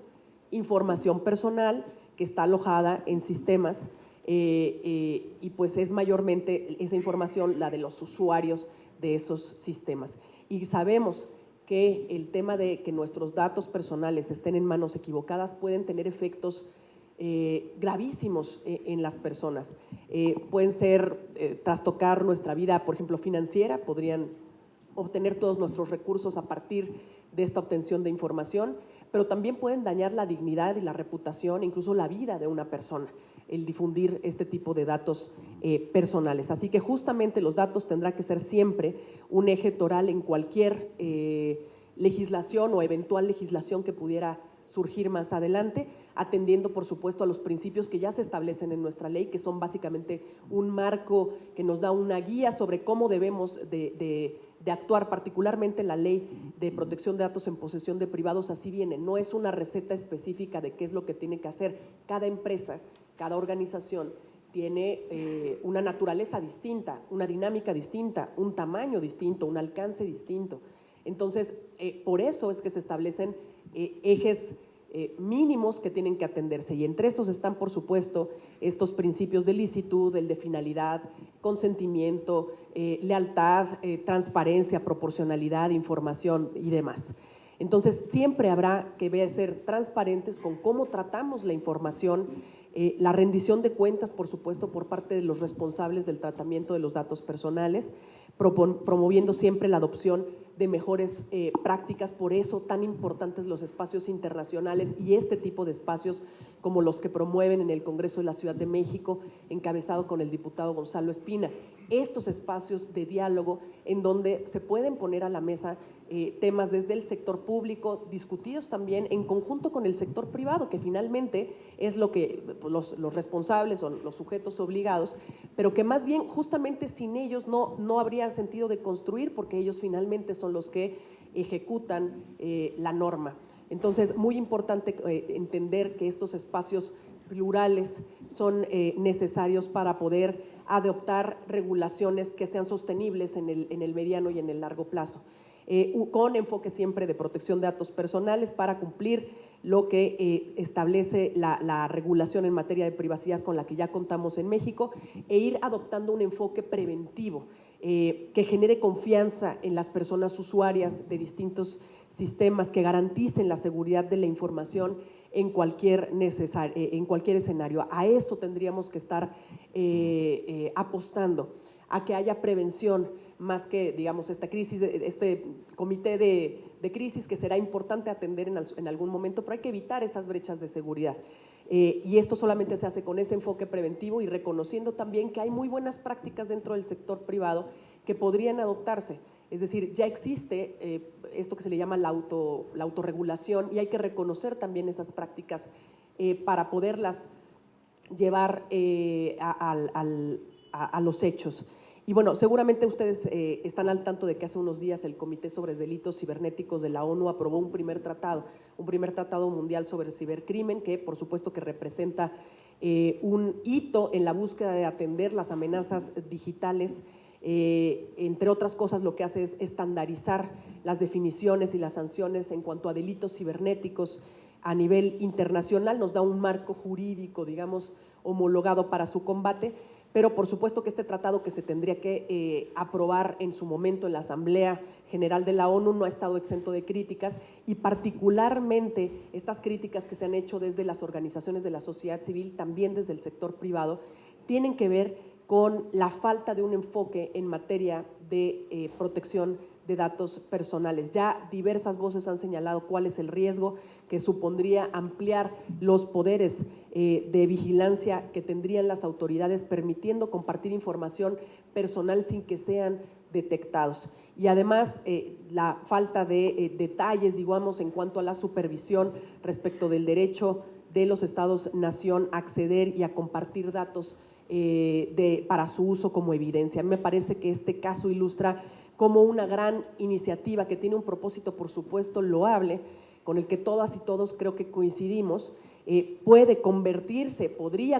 personal que está alojada en sistemas y pues es mayormente esa información la de los usuarios de esos sistemas. Y sabemos que el tema de que nuestros datos personales estén en manos equivocadas pueden tener efectos gravísimos en las personas. Pueden ser trastocar nuestra vida, por ejemplo, financiera, podrían obtener todos nuestros recursos a partir de esta obtención de información, pero también pueden dañar la dignidad y la reputación, incluso la vida de una persona, el difundir este tipo de datos personales. Así que justamente los datos tendrán que ser siempre un eje toral en cualquier legislación o eventual legislación que pudiera surgir más adelante, atendiendo, por supuesto, a los principios que ya se establecen en nuestra ley, que son básicamente un marco que nos da una guía sobre cómo debemos de actuar, particularmente la ley de protección de datos en posesión de privados. Así viene, no es una receta específica de qué es lo que tiene que hacer. Cada empresa, cada organización tiene una naturaleza distinta, una dinámica distinta, un tamaño distinto, un alcance distinto. Entonces, por eso es que se establecen ejes mínimos que tienen que atenderse, y entre estos están, por supuesto, estos principios de licitud, el de finalidad, consentimiento, lealtad, transparencia, proporcionalidad, información y demás. Entonces, siempre habrá que ser transparentes con cómo tratamos la información, la rendición de cuentas, por supuesto, por parte de los responsables del tratamiento de los datos personales, promoviendo siempre la adopción de mejores prácticas. Por eso tan importantes los espacios internacionales y este tipo de espacios como los que promueven en el Congreso de la Ciudad de México, encabezado con el diputado Gonzalo Espina. Estos espacios de diálogo en donde se pueden poner a la mesa temas desde el sector público, discutidos también en conjunto con el sector privado, que finalmente es lo que los responsables o los sujetos obligados, pero que más bien justamente sin ellos no habría sentido de construir, porque ellos finalmente son los que ejecutan la norma. Entonces, muy importante entender que estos espacios plurales son necesarios para poder adoptar regulaciones que sean sostenibles en el mediano y en el largo plazo. Con enfoque siempre de protección de datos personales para cumplir lo que establece la regulación en materia de privacidad con la que ya contamos en México, e ir adoptando un enfoque preventivo que genere confianza en las personas usuarias de distintos sistemas, que garanticen la seguridad de la información en cualquier escenario. A eso tendríamos que estar apostando, a que haya prevención, más que, digamos, esta crisis, este comité de crisis que será importante atender en algún momento, pero hay que evitar esas brechas de seguridad. Y esto solamente se hace con ese enfoque preventivo y reconociendo también que hay muy buenas prácticas dentro del sector privado que podrían adoptarse. Es decir, ya existe esto que se le llama la autorregulación, y hay que reconocer también esas prácticas para poderlas llevar a los hechos. Y bueno, seguramente ustedes están al tanto de que hace unos días el Comité sobre Delitos Cibernéticos de la ONU aprobó un primer tratado mundial sobre cibercrimen, que por supuesto que representa un hito en la búsqueda de atender las amenazas digitales. Entre otras cosas, lo que hace es estandarizar las definiciones y las sanciones en cuanto a delitos cibernéticos a nivel internacional, nos da un marco jurídico, digamos, homologado para su combate, pero por supuesto que este tratado, que se tendría que aprobar en su momento en la Asamblea General de la ONU, no ha estado exento de críticas, y particularmente estas críticas que se han hecho desde las organizaciones de la sociedad civil, también desde el sector privado, tienen que ver con la falta de un enfoque en materia de protección de datos personales. Ya diversas voces han señalado cuál es el riesgo que supondría ampliar los poderes de vigilancia que tendrían las autoridades, permitiendo compartir información personal sin que sean detectados. Y además, la falta de detalles, digamos, en cuanto a la supervisión respecto del derecho de los Estados-nación a acceder y a compartir datos para su uso como evidencia. A mí me parece que este caso ilustra como una gran iniciativa que tiene un propósito, por supuesto, loable, con el que todas y todos creo que coincidimos, podría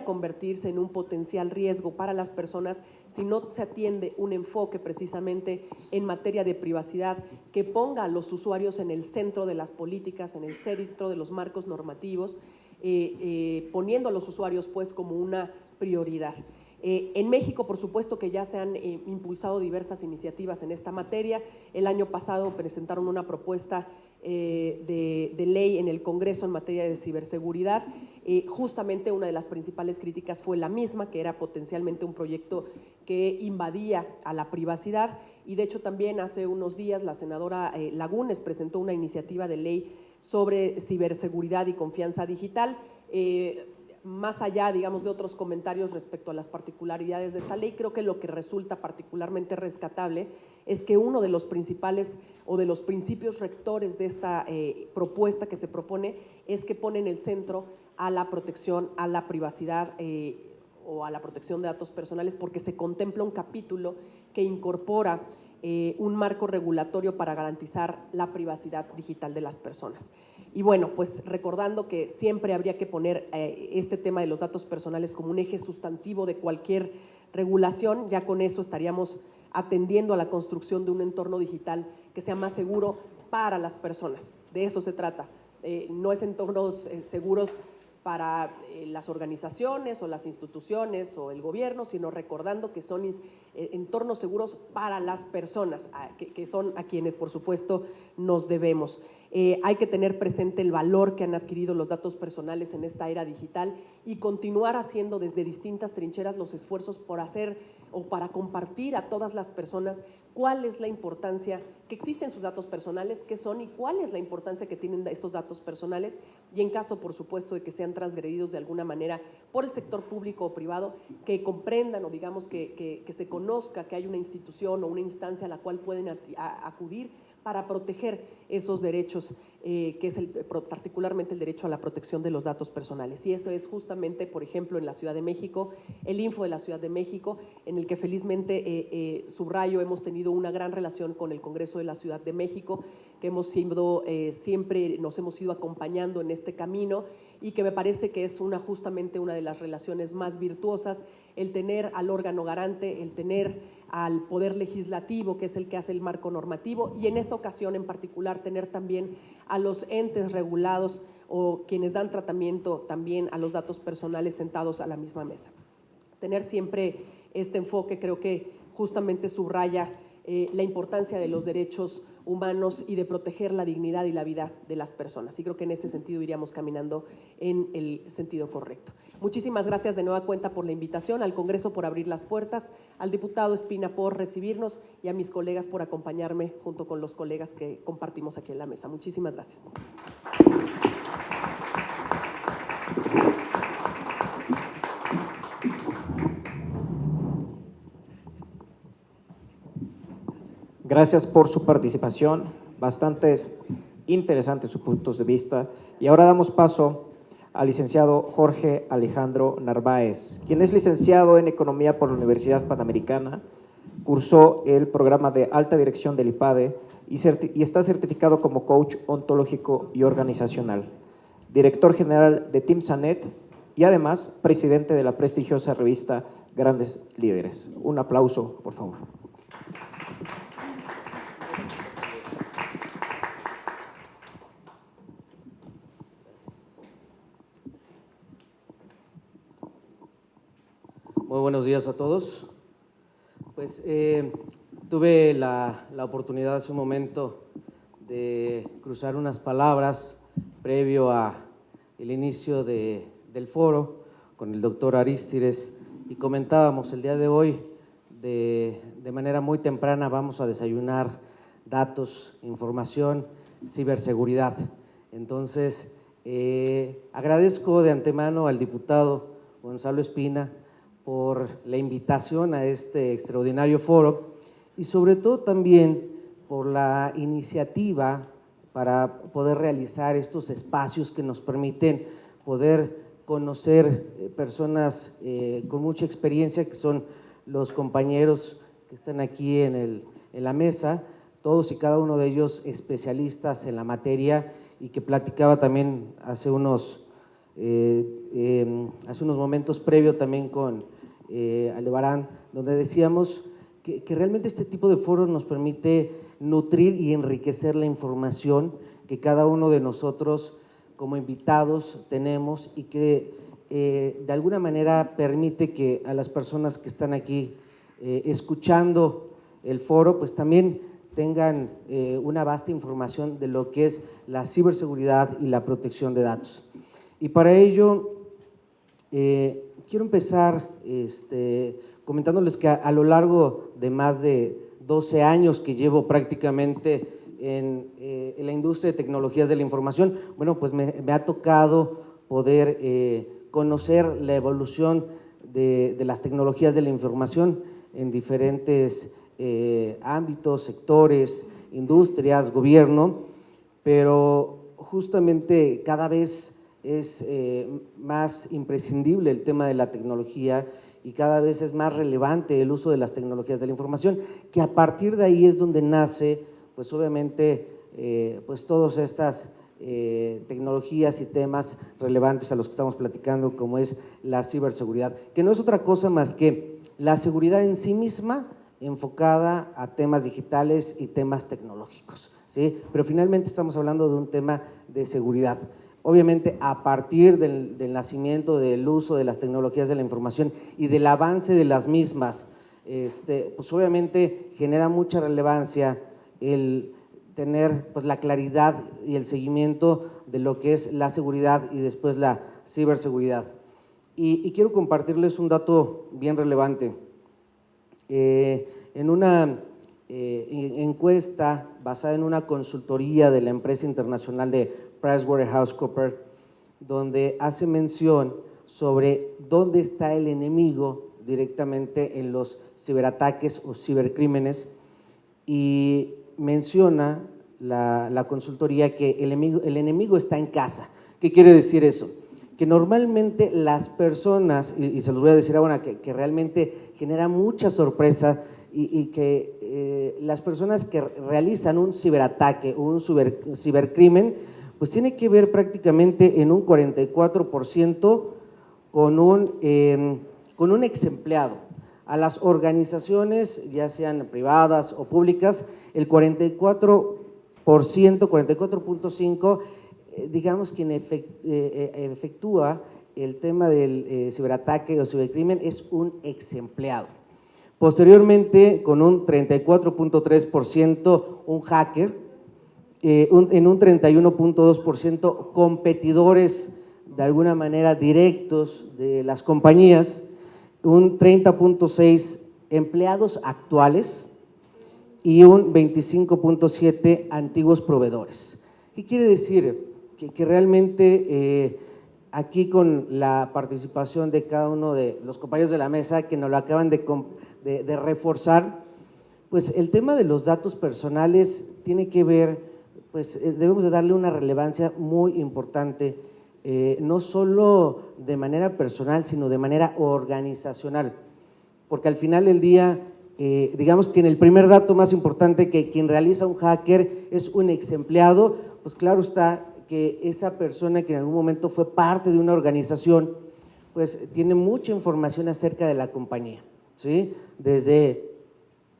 convertirse en un potencial riesgo para las personas si no se atiende un enfoque precisamente en materia de privacidad que ponga a los usuarios en el centro de las políticas, en el centro de los marcos normativos, poniendo a los usuarios pues como una prioridad. En México, por supuesto que ya se han impulsado diversas iniciativas en esta materia. El año pasado presentaron una propuesta de ley en el Congreso en materia de ciberseguridad. Justamente una de las principales críticas fue la misma, que era potencialmente un proyecto que invadía a la privacidad, y de hecho también hace unos días la senadora Lagunes presentó una iniciativa de ley sobre ciberseguridad y confianza digital. Más allá, digamos, de otros comentarios respecto a las particularidades de esta ley, creo que lo que resulta particularmente rescatable es que uno de los principales o de los principios rectores de esta propuesta que se propone es que pone en el centro a la protección a la privacidad o a la protección de datos personales, porque se contempla un capítulo que incorpora un marco regulatorio para garantizar la privacidad digital de las personas. Y bueno, pues recordando que siempre habría que poner este tema de los datos personales como un eje sustantivo de cualquier regulación, ya con eso estaríamos atendiendo a la construcción de un entorno digital que sea más seguro para las personas. De eso se trata. No es entornos seguros para las organizaciones o las instituciones o el gobierno, sino recordando que son entornos seguros para las personas, que son a quienes, por supuesto, nos debemos. Hay que tener presente el valor que han adquirido los datos personales en esta era digital y continuar haciendo desde distintas trincheras los esfuerzos por hacer o para compartir a todas las personas cuál es la importancia que existen sus datos personales, qué son y cuál es la importancia que tienen estos datos personales, y en caso, por supuesto, de que sean transgredidos de alguna manera por el sector público o privado, que comprendan o digamos que se conozca que hay una institución o una instancia a la cual pueden acudir para proteger esos derechos, que es particularmente el derecho a la protección de los datos personales. Y eso es justamente, por ejemplo, en la Ciudad de México, el Info de la Ciudad de México, en el que felizmente, subrayo, hemos tenido una gran relación con el Congreso de la Ciudad de México, que hemos sido, siempre nos hemos ido acompañando en este camino, y que me parece que es justamente una de las relaciones más virtuosas, el tener al órgano garante, el tener al Poder Legislativo, que es el que hace el marco normativo, y en esta ocasión en particular tener también a los entes regulados o quienes dan tratamiento también a los datos personales sentados a la misma mesa. Tener siempre este enfoque creo que justamente subraya la importancia de los derechos humanos y de proteger la dignidad y la vida de las personas. Y creo que en ese sentido iríamos caminando en el sentido correcto. Muchísimas gracias de nueva cuenta por la invitación, al Congreso por abrir las puertas, al diputado Espina por recibirnos y a mis colegas por acompañarme junto con los colegas que compartimos aquí en la mesa. Muchísimas gracias. Gracias por su participación, bastante interesantes sus puntos de vista. Y ahora damos paso al licenciado Jorge Alejandro Narváez, quien es licenciado en Economía por la Universidad Panamericana, cursó el programa de alta dirección del IPADE y está certificado como coach ontológico y organizacional, director general de Team Sanet y además presidente de la prestigiosa revista Grandes Líderes. Un aplauso, por favor. Muy buenos días a todos. Pues tuve la oportunidad hace un momento de cruzar unas palabras previo a el inicio del foro con el doctor Arístides y comentábamos el día de hoy de manera muy temprana vamos a desayunar datos, información, ciberseguridad. Entonces, agradezco de antemano al diputado Gonzalo Espina por la invitación a este extraordinario foro y sobre todo también por la iniciativa para poder realizar estos espacios que nos permiten poder conocer personas con mucha experiencia, que son los compañeros que están aquí en la mesa, todos y cada uno de ellos especialistas en la materia y que platicaba también hace unos momentos previo también con Aldebarán, donde decíamos que realmente este tipo de foros nos permite nutrir y enriquecer la información que cada uno de nosotros como invitados tenemos y que de alguna manera permite que a las personas que están aquí escuchando el foro, pues también tengan una vasta información de lo que es la ciberseguridad y la protección de datos. Y para ello, quiero empezar comentándoles que a lo largo de más de 12 años que llevo prácticamente en la industria de tecnologías de la información, bueno, pues me ha tocado poder conocer la evolución de las tecnologías de la información en diferentes ámbitos, sectores, industrias, gobierno, pero justamente cada vez es más imprescindible el tema de la tecnología y cada vez es más relevante el uso de las tecnologías de la información, que a partir de ahí es donde nace, pues obviamente, pues todas estas tecnologías y temas relevantes a los que estamos platicando, como es la ciberseguridad, que no es otra cosa más que la seguridad en sí misma enfocada a temas digitales y temas tecnológicos, ¿sí? Pero finalmente estamos hablando de un tema de seguridad. Obviamente, a partir del nacimiento del uso de las tecnologías de la información y del avance de las mismas, pues obviamente genera mucha relevancia el tener pues la claridad y el seguimiento de lo que es la seguridad y después la ciberseguridad. Y quiero compartirles un dato bien relevante. En una encuesta basada en una consultoría de la empresa internacional de PricewaterhouseCoopers, donde hace mención sobre dónde está el enemigo directamente en los ciberataques o cibercrímenes, y menciona la consultoría que el enemigo está en casa. ¿Qué quiere decir eso? Que normalmente las personas, y se los voy a decir ahora, que realmente genera mucha sorpresa y que las personas que realizan un ciberataque o un cibercrimen, pues tiene que ver prácticamente en un 44% con un ex empleado. A las organizaciones, ya sean privadas o públicas, el 44.5%, digamos, quien efectúa el tema del ciberataque o cibercrimen es un ex empleado. Posteriormente, con un 34.3%, un hacker, en un 31.2% competidores de alguna manera directos de las compañías, un 30.6% empleados actuales y un 25.7% antiguos proveedores. ¿Qué quiere decir? Que realmente aquí con la participación de cada uno de los compañeros de la mesa que nos lo acaban de reforzar, pues el tema de los datos personales tiene que ver, pues debemos de darle una relevancia muy importante, no solo de manera personal, sino de manera organizacional, porque al final del día digamos que en el primer dato más importante, que quien realiza un hacker es un ex empleado, pues claro está que esa persona que en algún momento fue parte de una organización, pues tiene mucha información acerca de la compañía, ¿sí? Desde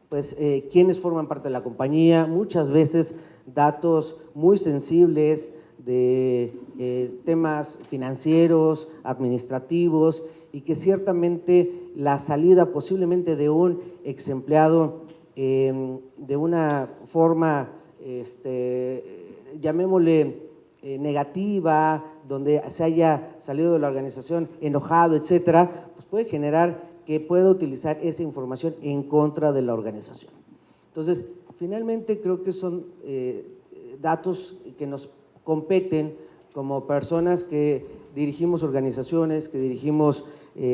pues quiénes forman parte de la compañía, muchas veces datos muy sensibles de temas financieros, administrativos, y que ciertamente la salida posiblemente de un ex empleado de una forma, llamémosle negativa, donde se haya salido de la organización enojado, etcétera, pues puede generar que pueda utilizar esa información en contra de la organización. Entonces, finalmente creo que son datos que nos competen como personas que dirigimos organizaciones, que dirigimos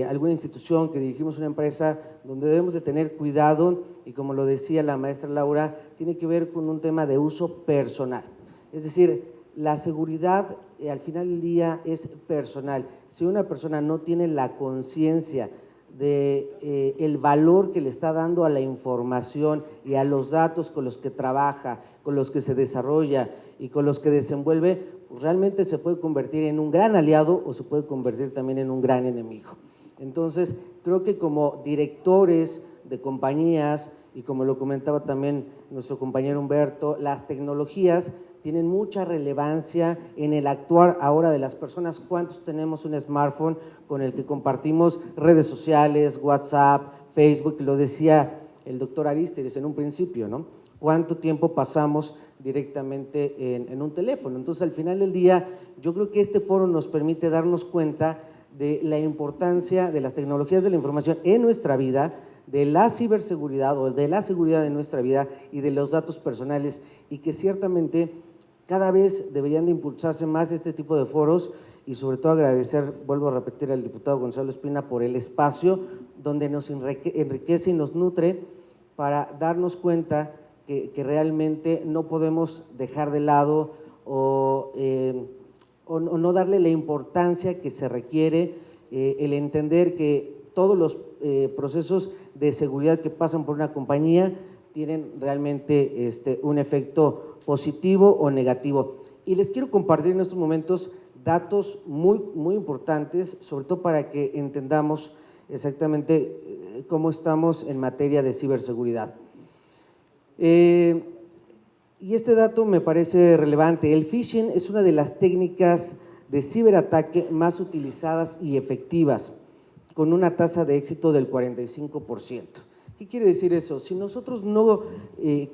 alguna institución, que dirigimos una empresa, donde debemos de tener cuidado, y como lo decía la maestra Laura, tiene que ver con un tema de uso personal. Es decir, la seguridad al final del día es personal. Si una persona no tiene la conciencia de el valor que le está dando a la información y a los datos con los que trabaja, con los que se desarrolla y con los que desenvuelve, pues realmente se puede convertir en un gran aliado o se puede convertir también en un gran enemigo. Entonces, creo que como directores de compañías, y como lo comentaba también nuestro compañero Humberto, las tecnologías tienen mucha relevancia en el actuar ahora de las personas. ¿Cuántos tenemos un smartphone con el que compartimos redes sociales, WhatsApp, Facebook? Lo decía el doctor Arístides en un principio, ¿no? ¿Cuánto tiempo pasamos directamente en un teléfono? Entonces, al final del día, yo creo que este foro nos permite darnos cuenta de la importancia de las tecnologías de la información en nuestra vida, de la ciberseguridad o de la seguridad de nuestra vida y de los datos personales, y que ciertamente cada vez deberían de impulsarse más este tipo de foros, y sobre todo agradecer, vuelvo a repetir, al diputado Gonzalo Espina por el espacio donde nos enriquece y nos nutre para darnos cuenta que realmente no podemos dejar de lado o no darle la importancia que se requiere, el entender que todos los procesos de seguridad que pasan por una compañía tienen realmente un efecto positivo o negativo. Y les quiero compartir en estos momentos datos muy importantes, sobre todo para que entendamos exactamente cómo estamos en materia de ciberseguridad. Y este dato me parece relevante. El phishing es una de las técnicas de ciberataque más utilizadas y efectivas, con una tasa de éxito del 45%. ¿Qué quiere decir eso? Si nosotros no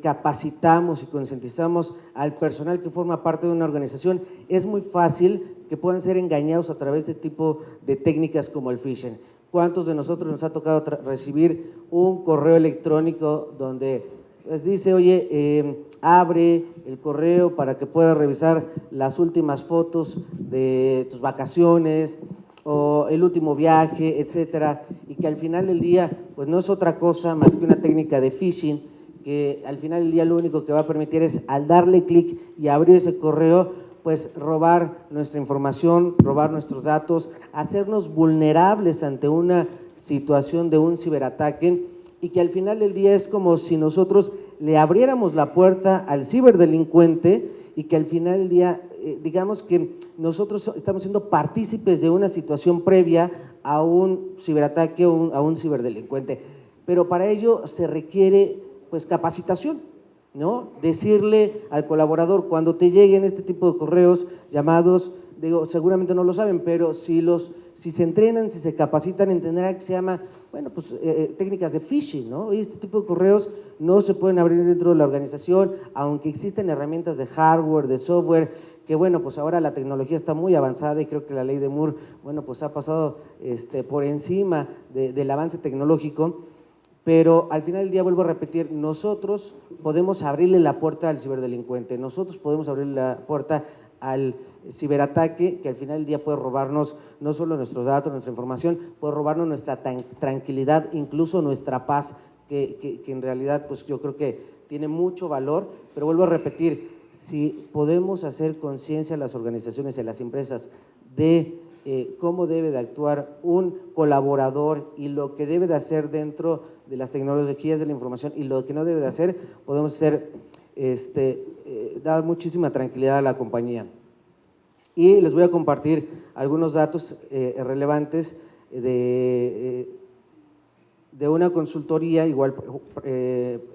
capacitamos y concientizamos al personal que forma parte de una organización, es muy fácil que puedan ser engañados a través de tipo de técnicas como el phishing. ¿Cuántos de nosotros nos ha tocado recibir un correo electrónico donde pues dice, oye, abre el correo para que puedas revisar las últimas fotos de tus vacaciones o el último viaje, etcétera, y que al final del día pues no es otra cosa más que una técnica de phishing, que al final del día lo único que va a permitir es, al darle clic y abrir ese correo, pues robar nuestra información, robar nuestros datos, hacernos vulnerables ante una situación de un ciberataque, y que al final del día es como si nosotros le abriéramos la puerta al ciberdelincuente, y que al final del día, digamos que nosotros estamos siendo partícipes de una situación previa a un ciberataque o a un ciberdelincuente. Pero para ello se requiere pues capacitación, ¿no? Decirle al colaborador, cuando te lleguen este tipo de correos, llamados, digo, seguramente no lo saben, pero si se entrenan, si se capacitan, entenderán que se llama, bueno, pues técnicas de phishing, ¿no? Y este tipo de correos no se pueden abrir dentro de la organización, aunque existen herramientas de hardware, de software, que bueno, pues ahora la tecnología está muy avanzada y creo que la ley de Moore, bueno, pues ha pasado por encima del avance tecnológico, pero al final del día, vuelvo a repetir, nosotros podemos abrirle la puerta al ciberdelincuente, nosotros podemos abrirle la puerta al ciberataque, que al final del día puede robarnos no solo nuestros datos, nuestra información, puede robarnos nuestra tranquilidad, incluso nuestra paz, que en realidad pues yo creo que tiene mucho valor. Pero vuelvo a repetir, si podemos hacer conciencia a las organizaciones y a las empresas de cómo debe de actuar un colaborador y lo que debe de hacer dentro de las tecnologías de la información y lo que no debe de hacer, podemos hacer, dar muchísima tranquilidad a la compañía. Y les voy a compartir algunos datos relevantes de una consultoría, igual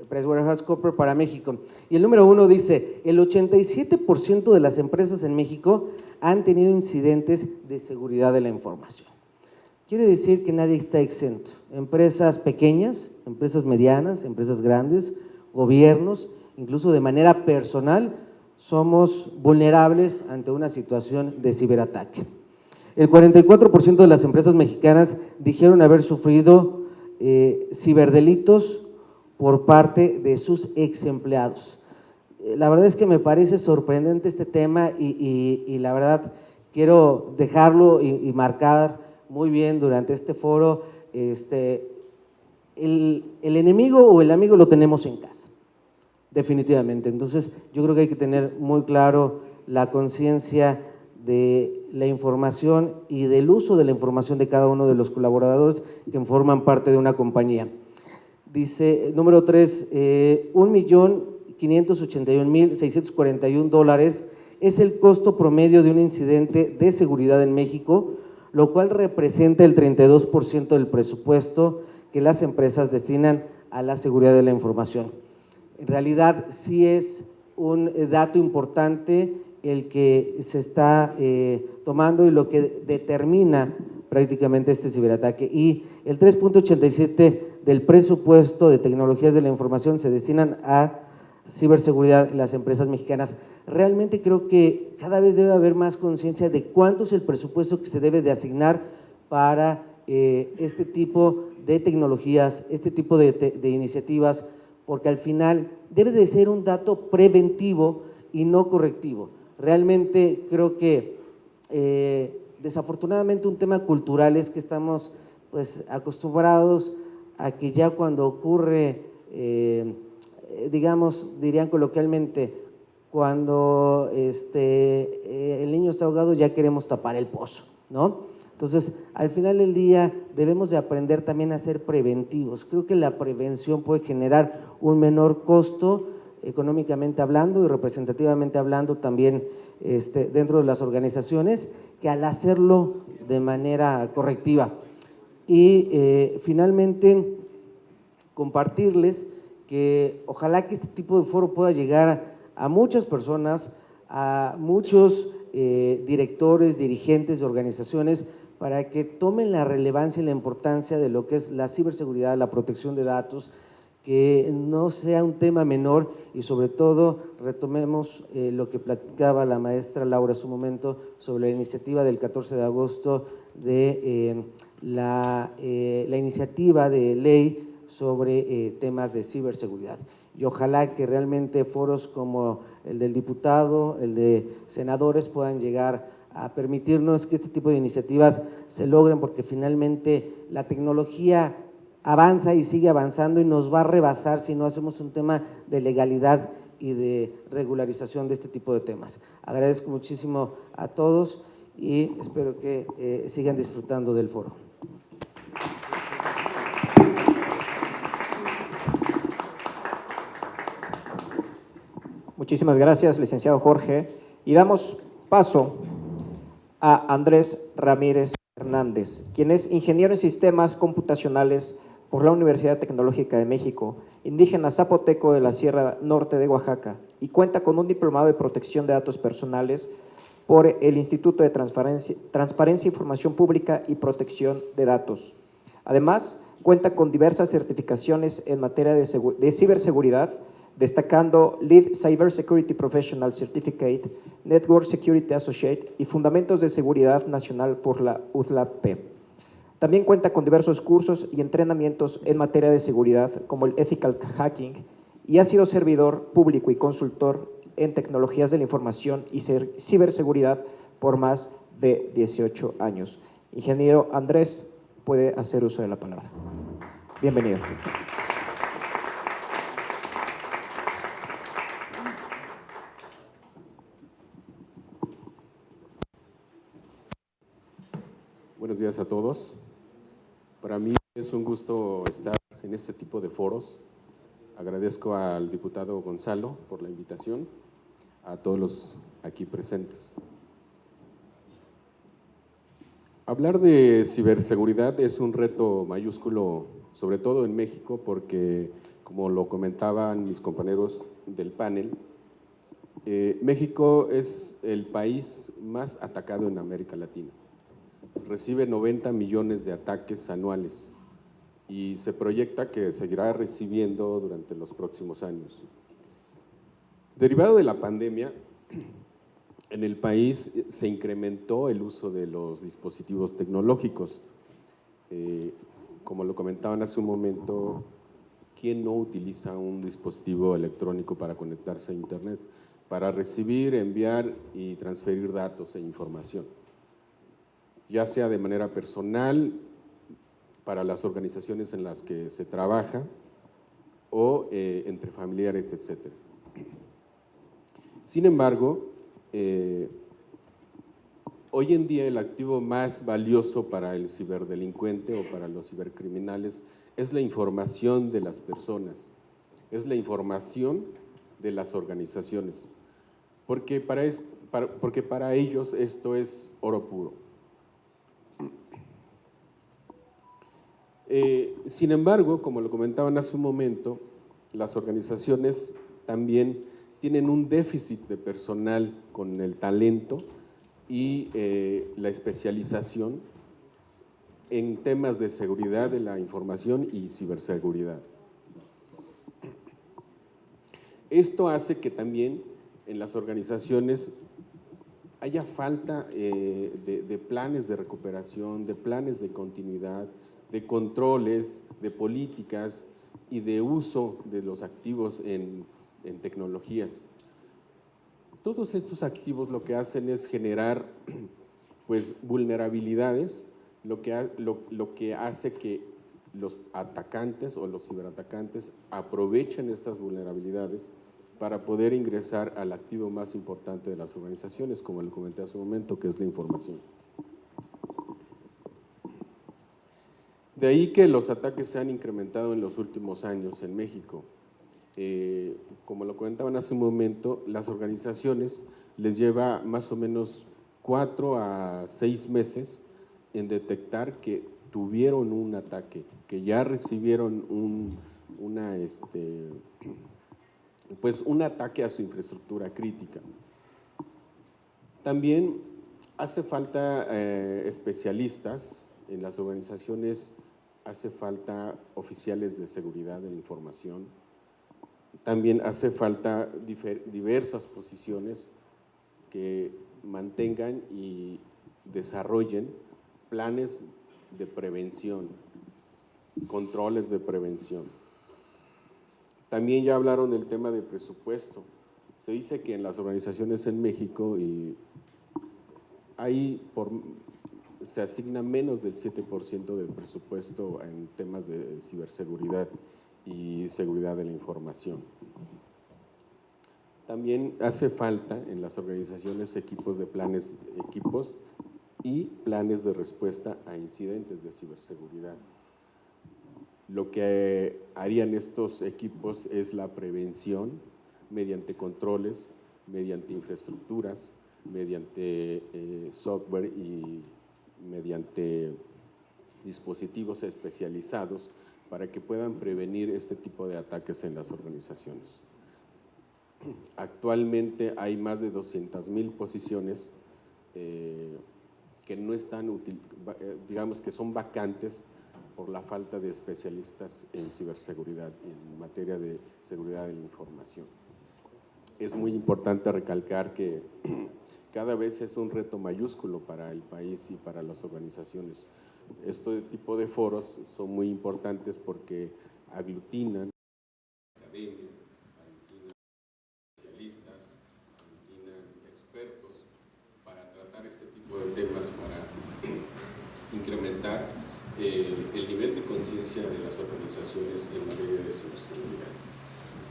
PricewaterhouseCoopers para México. Y el número 1 dice, el 87% de las empresas en México han tenido incidentes de seguridad de la información. Quiere decir que nadie está exento. Empresas pequeñas, empresas medianas, empresas grandes, gobiernos, incluso de manera personal, somos vulnerables ante una situación de ciberataque. El 44% de las empresas mexicanas dijeron haber sufrido ciberdelitos por parte de sus ex empleados. La verdad es que me parece sorprendente este tema y la verdad quiero dejarlo y marcar muy bien durante este foro. El enemigo o el amigo lo tenemos en casa, definitivamente. Entonces yo creo que hay que tener muy claro la conciencia de la información y del uso de la información de cada uno de los colaboradores que forman parte de una compañía. Dice, número 3, $1,581,641 es el costo promedio de un incidente de seguridad en México, lo cual representa el 32% del presupuesto que las empresas destinan a la seguridad de la información. En realidad sí es un dato importante el que se está tomando y lo que determina prácticamente este ciberataque. Y el 3.87 del presupuesto de tecnologías de la información se destinan a ciberseguridad en las empresas mexicanas. Realmente creo que cada vez debe haber más conciencia de cuánto es el presupuesto que se debe de asignar para este tipo de tecnologías, este tipo de iniciativas, porque al final debe de ser un dato preventivo y no correctivo. Realmente creo que desafortunadamente un tema cultural es que estamos pues acostumbrados a que ya cuando ocurre, digamos, dirían coloquialmente, cuando el niño está ahogado ya queremos tapar el pozo, ¿no? Entonces, al final del día debemos de aprender también a ser preventivos. Creo que la prevención puede generar un menor costo económicamente hablando y representativamente hablando también dentro de las organizaciones que al hacerlo de manera correctiva. Y finalmente, compartirles que ojalá que este tipo de foro pueda llegar a muchas personas, a muchos directores, dirigentes de organizaciones, para que tomen la relevancia y la importancia de lo que es la ciberseguridad, la protección de datos, que no sea un tema menor y sobre todo retomemos lo que platicaba la maestra Laura en su momento sobre la iniciativa del 14 de agosto de la iniciativa de ley sobre temas de ciberseguridad. Y ojalá que realmente foros como el del diputado, el de senadores puedan llegar a permitirnos que este tipo de iniciativas se logren, porque finalmente la tecnología avanza y sigue avanzando y nos va a rebasar si no hacemos un tema de legalidad y de regularización de este tipo de temas. Agradezco muchísimo a todos y espero que sigan disfrutando del foro. Muchísimas gracias, licenciado Jorge. Y damos paso a Andrés Ramírez Hernández, quien es ingeniero en sistemas computacionales por la Universidad Tecnológica de México, indígena zapoteco de la Sierra Norte de Oaxaca, y cuenta con un diplomado de protección de datos personales por el Instituto de Transparencia, Información Pública y Protección de Datos. Además, cuenta con diversas certificaciones en materia de ciberseguridad, destacando Lead Cybersecurity Professional Certificate, Network Security Associate y Fundamentos de Seguridad Nacional por la UTLAP. También cuenta con diversos cursos y entrenamientos en materia de seguridad, como el Ethical Hacking, y ha sido servidor público y consultor en tecnologías de la información y ciberseguridad por más de 18 años. Ingeniero Andrés, puede hacer uso de la palabra. Bienvenido. días a todos. Para mí es un gusto estar en este tipo de foros. Agradezco al diputado Gonzalo por la invitación, a todos los aquí presentes. Hablar de ciberseguridad es un reto mayúsculo, sobre todo en México, porque, como lo comentaban mis compañeros del panel, México es el país más atacado en América Latina. Recibe 90 millones de ataques anuales y se proyecta que seguirá recibiendo durante los próximos años. Derivado de la pandemia, en el país se incrementó el uso de los dispositivos tecnológicos. Como lo comentaban hace un momento, ¿quién no utiliza un dispositivo electrónico para conectarse a Internet? Para recibir, enviar y transferir datos e información, ya sea de manera personal, para las organizaciones en las que se trabaja, o entre familiares, etc. Sin embargo, hoy en día el activo más valioso para el ciberdelincuente o para los cibercriminales es la información de las personas, es la información de las organizaciones, porque para ellos esto es oro puro. Sin embargo, como lo comentaban hace un momento, las organizaciones también tienen un déficit de personal con el talento y la especialización en temas de seguridad de la información y ciberseguridad. Esto hace que también en las organizaciones haya falta de planes de recuperación, de planes de continuidad, de controles, de políticas y de uso de los activos en tecnologías. Todos estos activos lo que hacen es generar pues vulnerabilidades, lo que hace que los atacantes o los ciberatacantes aprovechen estas vulnerabilidades para poder ingresar al activo más importante de las organizaciones, como le comenté hace un momento, que es la información. De ahí que los ataques se han incrementado en los últimos años en México. Como lo comentaban hace un momento, las organizaciones les lleva más o menos 4 a 6 meses en detectar que tuvieron un ataque, que ya recibieron un ataque a su infraestructura crítica. También hace falta especialistas en las organizaciones, hace falta oficiales de seguridad de la información, también hace falta diversas posiciones que mantengan y desarrollen planes de prevención, controles de prevención. También ya hablaron del tema de presupuesto. Se dice que en las organizaciones en México se asigna menos del 7% del presupuesto en temas de ciberseguridad y seguridad de la información. También hace falta en las organizaciones equipos y planes de respuesta a incidentes de ciberseguridad. Lo que harían estos equipos es la prevención mediante controles, mediante infraestructuras, mediante software y mediante dispositivos especializados para que puedan prevenir este tipo de ataques en las organizaciones. Actualmente hay más de 200,000 posiciones que no están digamos que son vacantes por la falta de especialistas en ciberseguridad y en materia de seguridad de la información. Es muy importante recalcar que cada vez es un reto mayúsculo para el país y para las organizaciones. Este tipo de foros son muy importantes porque aglutinan academia, aglutinan especialistas, aglutinan expertos para tratar este tipo de temas, para incrementar el nivel de conciencia de las organizaciones en materia de ciberseguridad.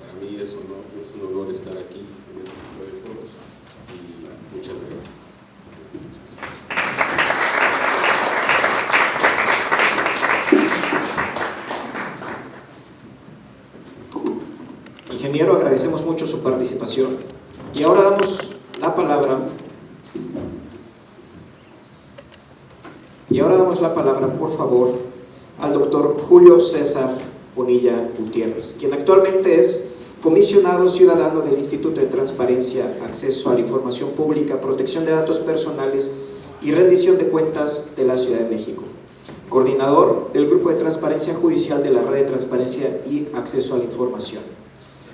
Para mí es un honor estar aquí en este tipo de foros y muchas gracias. Ingeniero, agradecemos mucho su participación. Y ahora damos la palabra. Por favor, al doctor Julio César Bonilla Gutiérrez, quien actualmente es comisionado ciudadano del Instituto de Transparencia, Acceso a la Información Pública, Protección de Datos Personales y Rendición de Cuentas de la Ciudad de México, coordinador del Grupo de Transparencia Judicial de la Red de Transparencia y Acceso a la Información.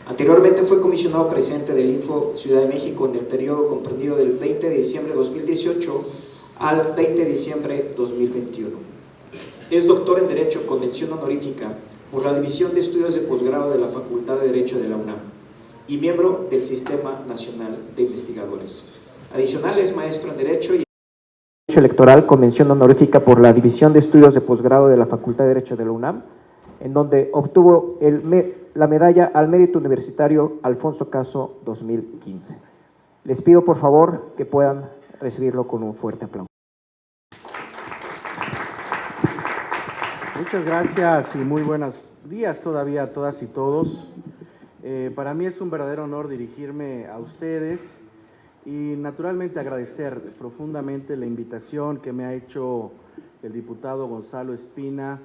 Anteriormente fue comisionado presidente del Info Ciudad de México en el periodo comprendido del 20 de diciembre de 2018 al 20 de diciembre de 2021. Es doctor en Derecho con mención honorífica por la División de Estudios de Posgrado de la Facultad de Derecho de la UNAM y miembro del Sistema Nacional de Investigadores. Adicional, es maestro en Derecho y Electoral con mención honorífica por la División de Estudios de Posgrado de la Facultad de Derecho de la UNAM, en donde obtuvo la medalla al Mérito Universitario Alfonso Caso 2015. Les pido por favor que puedan recibirlo con un fuerte aplauso. Muchas gracias y muy buenos días todavía a todas y todos. Para mí es un verdadero honor dirigirme a ustedes y naturalmente agradecer profundamente la invitación que me ha hecho el diputado Gonzalo Espina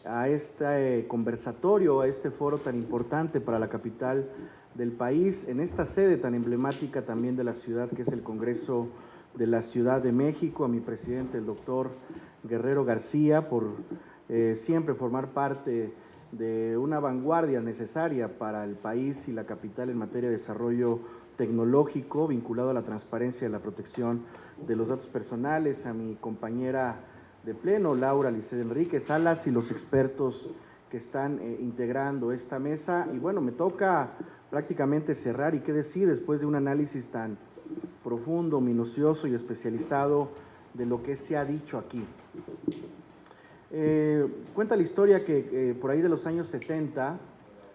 a este conversatorio, a este foro tan importante para la capital del país, en esta sede tan emblemática también de la ciudad que es el Congreso de la Ciudad de México, a mi presidente, el doctor Guerrero García, por siempre formar parte de una vanguardia necesaria para el país y la capital en materia de desarrollo tecnológico vinculado a la transparencia y la protección de los datos personales, a mi compañera de pleno, Laura Liced Enrique Salas, y los expertos que están integrando esta mesa. Y bueno, me toca prácticamente cerrar y qué decir después de un análisis tan profundo, minucioso y especializado de lo que se ha dicho aquí. Cuenta la historia que por ahí de los años 70,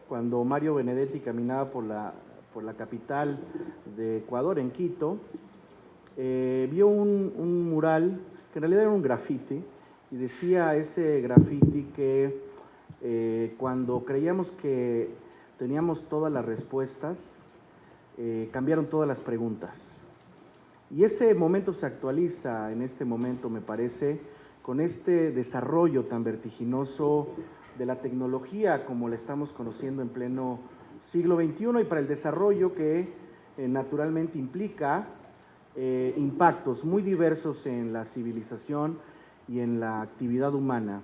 cuando Mario Benedetti caminaba por la capital de Ecuador, en Quito, vio un mural que en realidad era un grafiti, y decía ese grafiti que cuando creíamos que teníamos todas las respuestas, cambiaron todas las preguntas. Y ese momento se actualiza en este momento, me parece, con este desarrollo tan vertiginoso de la tecnología como la estamos conociendo en pleno siglo XXI, y para el desarrollo que naturalmente implica impactos muy diversos en la civilización y en la actividad humana,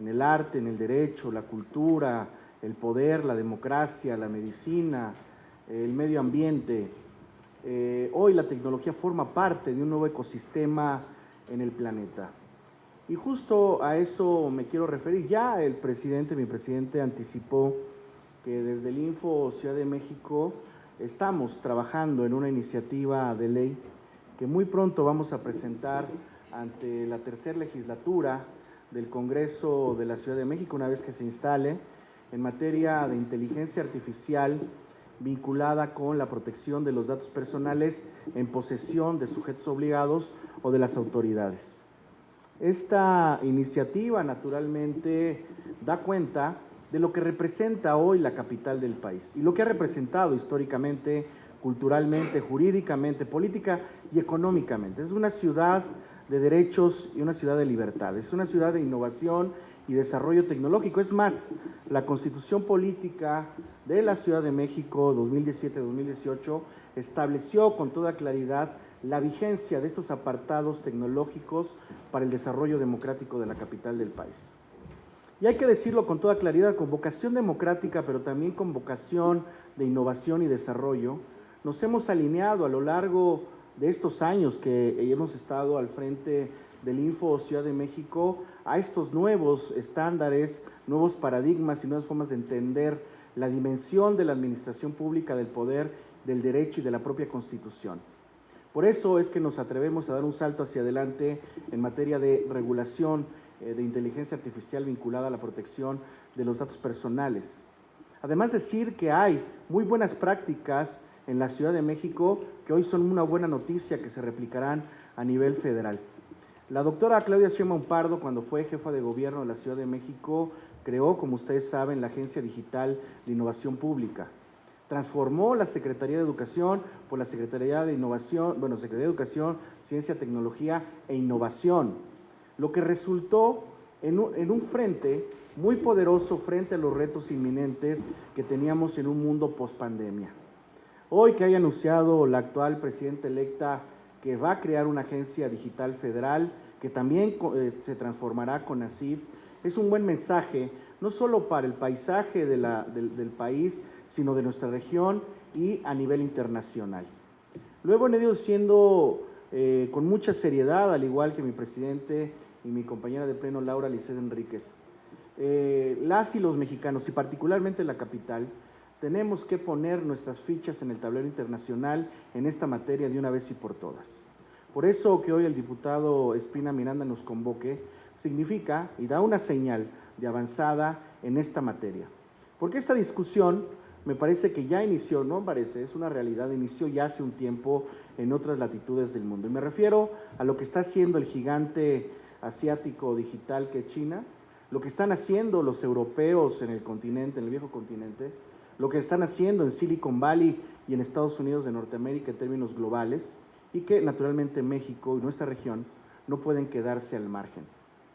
en el arte, en el derecho, la cultura, el poder, la democracia, la medicina, el medio ambiente. Hoy la tecnología forma parte de un nuevo ecosistema en el planeta. Y justo a eso me quiero referir. Ya mi presidente anticipó que desde el Info Ciudad de México estamos trabajando en una iniciativa de ley que muy pronto vamos a presentar ante la tercera legislatura del Congreso de la Ciudad de México, una vez que se instale, en materia de inteligencia artificial vinculada con la protección de los datos personales en posesión de sujetos obligados o de las autoridades. Esta iniciativa naturalmente da cuenta de lo que representa hoy la capital del país y lo que ha representado históricamente, culturalmente, jurídicamente, política y económicamente. Es una ciudad de derechos y una ciudad de libertad, es una ciudad de innovación y desarrollo tecnológico. Es más, la Constitución Política de la Ciudad de México 2017-2018 estableció con toda claridad la vigencia de estos apartados tecnológicos para el desarrollo democrático de la capital del país. Y hay que decirlo con toda claridad, con vocación democrática, pero también con vocación de innovación y desarrollo, nos hemos alineado a lo largo de estos años que hemos estado al frente del Info Ciudad de México a estos nuevos estándares, nuevos paradigmas y nuevas formas de entender la dimensión de la administración pública, del poder, del derecho y de la propia Constitución. Por eso es que nos atrevemos a dar un salto hacia adelante en materia de regulación de inteligencia artificial vinculada a la protección de los datos personales. Además, decir que hay muy buenas prácticas en la Ciudad de México que hoy son una buena noticia que se replicarán a nivel federal. La doctora Claudia Sheinbaum Pardo, cuando fue jefa de gobierno de la Ciudad de México, creó, como ustedes saben, la Agencia Digital de Innovación Pública. transformó la Secretaría de Educación por la Secretaría de Innovación, bueno, Secretaría de Educación, Ciencia, Tecnología e Innovación, lo que resultó en un frente muy poderoso frente a los retos inminentes que teníamos en un mundo post-pandemia. Hoy que haya anunciado la actual presidenta electa que va a crear una agencia digital federal, que también se transformará con ACID, es un buen mensaje, no solo para el paisaje del país, sino de nuestra región y a nivel internacional. Lo he venido diciendo con mucha seriedad, al igual que mi presidente y mi compañera de pleno, Laura Liced Enríquez. Las y los mexicanos, y particularmente la capital, tenemos que poner nuestras fichas en el tablero internacional en esta materia de una vez y por todas. Por eso que hoy el diputado Espina Miranda nos convoque, significa y da una señal de avanzada en esta materia. Porque esta discusión me parece que ya inició, no me parece, es una realidad, inició ya hace un tiempo en otras latitudes del mundo. Y me refiero a lo que está haciendo el gigante asiático digital que es China, lo que están haciendo los europeos en el continente, en el viejo continente, lo que están haciendo en Silicon Valley y en Estados Unidos de Norteamérica en términos globales, y que naturalmente México y nuestra región no pueden quedarse al margen.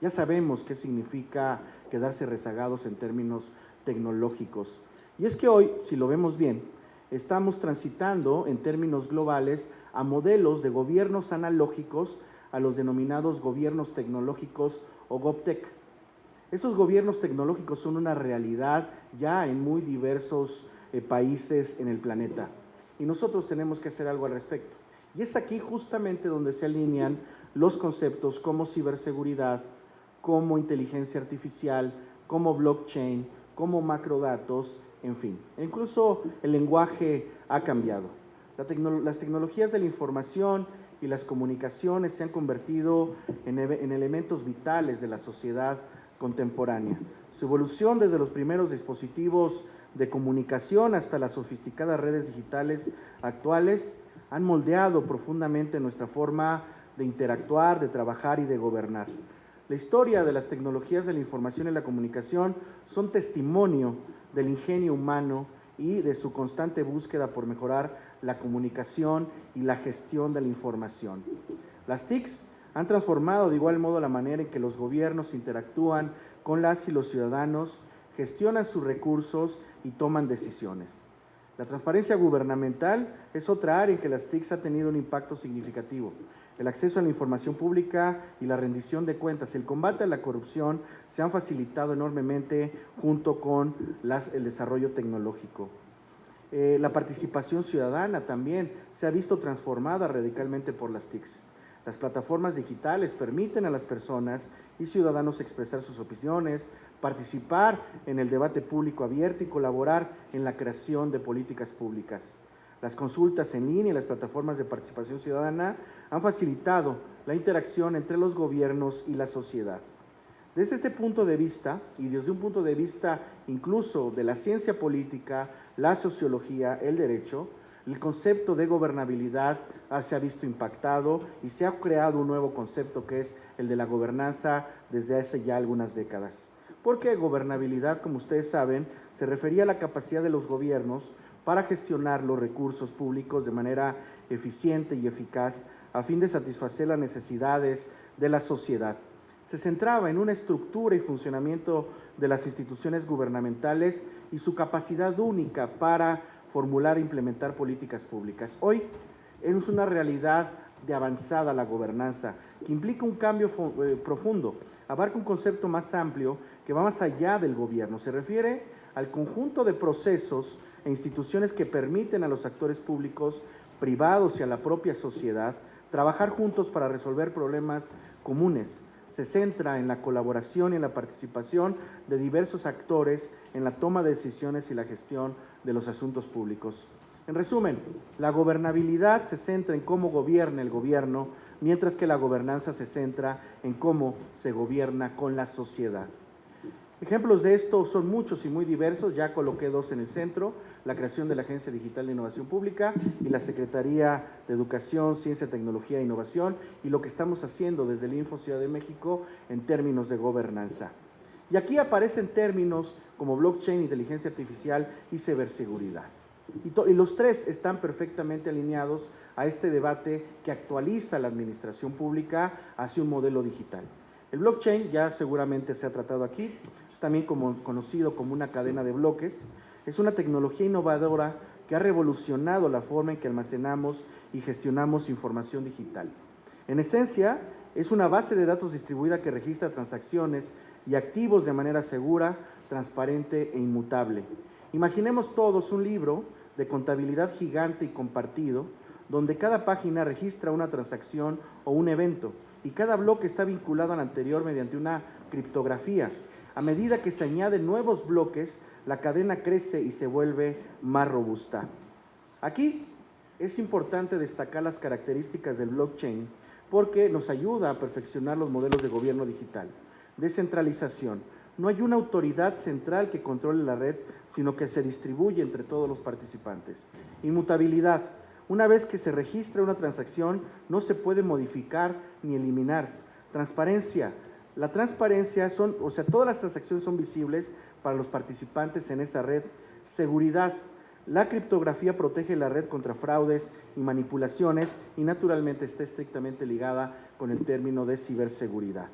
Ya sabemos qué significa quedarse rezagados en términos tecnológicos. Y es que hoy, si lo vemos bien, estamos transitando en términos globales a modelos de gobiernos analógicos a los denominados gobiernos tecnológicos o GovTech. Estos gobiernos tecnológicos son una realidad ya en muy diversos países en el planeta y nosotros tenemos que hacer algo al respecto. Y es aquí justamente donde se alinean los conceptos como ciberseguridad, como inteligencia artificial, como blockchain, como macrodatos, en fin. E incluso el lenguaje ha cambiado. Las tecnologías de la información y las comunicaciones se han convertido en elementos vitales de la sociedad contemporánea. Su evolución desde los primeros dispositivos de comunicación hasta las sofisticadas redes digitales actuales han moldeado profundamente nuestra forma de interactuar, de trabajar y de gobernar. La historia de las tecnologías de la información y la comunicación son testimonio del ingenio humano y de su constante búsqueda por mejorar la comunicación y la gestión de la información. Las TICs han transformado de igual modo la manera en que los gobiernos interactúan con las y los ciudadanos, gestionan sus recursos y toman decisiones. La transparencia gubernamental es otra área en que las TICs ha tenido un impacto significativo. El acceso a la información pública y la rendición de cuentas, el combate a la corrupción se han facilitado enormemente junto con el desarrollo tecnológico. La participación ciudadana también se ha visto transformada radicalmente por las TICs. Las plataformas digitales permiten a las personas y ciudadanos expresar sus opiniones, participar en el debate público abierto y colaborar en la creación de políticas públicas. Las consultas en línea y las plataformas de participación ciudadana han facilitado la interacción entre los gobiernos y la sociedad. Desde este punto de vista, y desde un punto de vista incluso de la ciencia política, la sociología, el derecho, el concepto de gobernabilidad se ha visto impactado y se ha creado un nuevo concepto que es el de la gobernanza desde hace ya algunas décadas. Porque gobernabilidad, como ustedes saben, se refería a la capacidad de los gobiernos para gestionar los recursos públicos de manera eficiente y eficaz a fin de satisfacer las necesidades de la sociedad. Se centraba en una estructura y funcionamiento de las instituciones gubernamentales y su capacidad única para formular e implementar políticas públicas. Hoy es una realidad de avanzada la gobernanza, que implica un cambio profundo, abarca un concepto más amplio que va más allá del gobierno. Se refiere al conjunto de procesos e instituciones que permiten a los actores públicos, privados y a la propia sociedad trabajar juntos para resolver problemas comunes. Se centra en la colaboración y en la participación de diversos actores en la toma de decisiones y la gestión de los asuntos públicos. En resumen, la gobernabilidad se centra en cómo gobierna el gobierno, mientras que la gobernanza se centra en cómo se gobierna con la sociedad. Ejemplos de esto son muchos y muy diversos, ya coloqué dos en el centro: la creación de la Agencia Digital de Innovación Pública y la Secretaría de Educación, Ciencia, Tecnología e Innovación, y lo que estamos haciendo desde el Info Ciudad de México en términos de gobernanza. Y aquí aparecen términos como blockchain, inteligencia artificial y ciberseguridad. Y los tres están perfectamente alineados a este debate que actualiza la administración pública hacia un modelo digital. El blockchain ya seguramente se ha tratado aquí, es también conocido como una cadena de bloques, es una tecnología innovadora que ha revolucionado la forma en que almacenamos y gestionamos información digital. En esencia, es una base de datos distribuida que registra transacciones y activos de manera segura, transparente e inmutable. Imaginemos todos un libro de contabilidad gigante y compartido, donde cada página registra una transacción o un evento, y cada bloque está vinculado al anterior mediante una criptografía. A medida que se añaden nuevos bloques, la cadena crece y se vuelve más robusta. Aquí es importante destacar las características del blockchain porque nos ayuda a perfeccionar los modelos de gobierno digital. Descentralización. No hay una autoridad central que controle la red, sino que se distribuye entre todos los participantes. Inmutabilidad. Una vez que se registra una transacción, no se puede modificar ni eliminar. Transparencia. La transparencia todas las transacciones son visibles para los participantes en esa red. Seguridad. La criptografía protege la red contra fraudes y manipulaciones y naturalmente está estrictamente ligada con el término de ciberseguridad.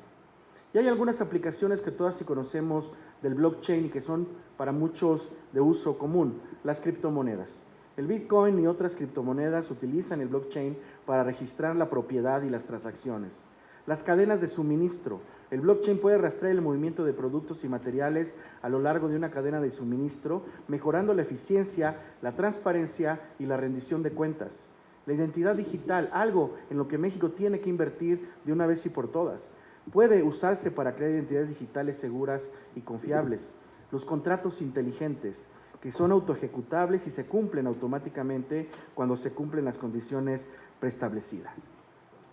Y hay algunas aplicaciones que todas sí conocemos del blockchain y que son para muchos de uso común, las criptomonedas. El Bitcoin y otras criptomonedas utilizan el blockchain para registrar la propiedad y las transacciones. Las cadenas de suministro. El blockchain puede rastrear el movimiento de productos y materiales a lo largo de una cadena de suministro, mejorando la eficiencia, la transparencia y la rendición de cuentas. La identidad digital, algo en lo que México tiene que invertir de una vez y por todas. Puede usarse para crear identidades digitales seguras y confiables. Los contratos inteligentes, que son autoejecutables y se cumplen automáticamente cuando se cumplen las condiciones preestablecidas.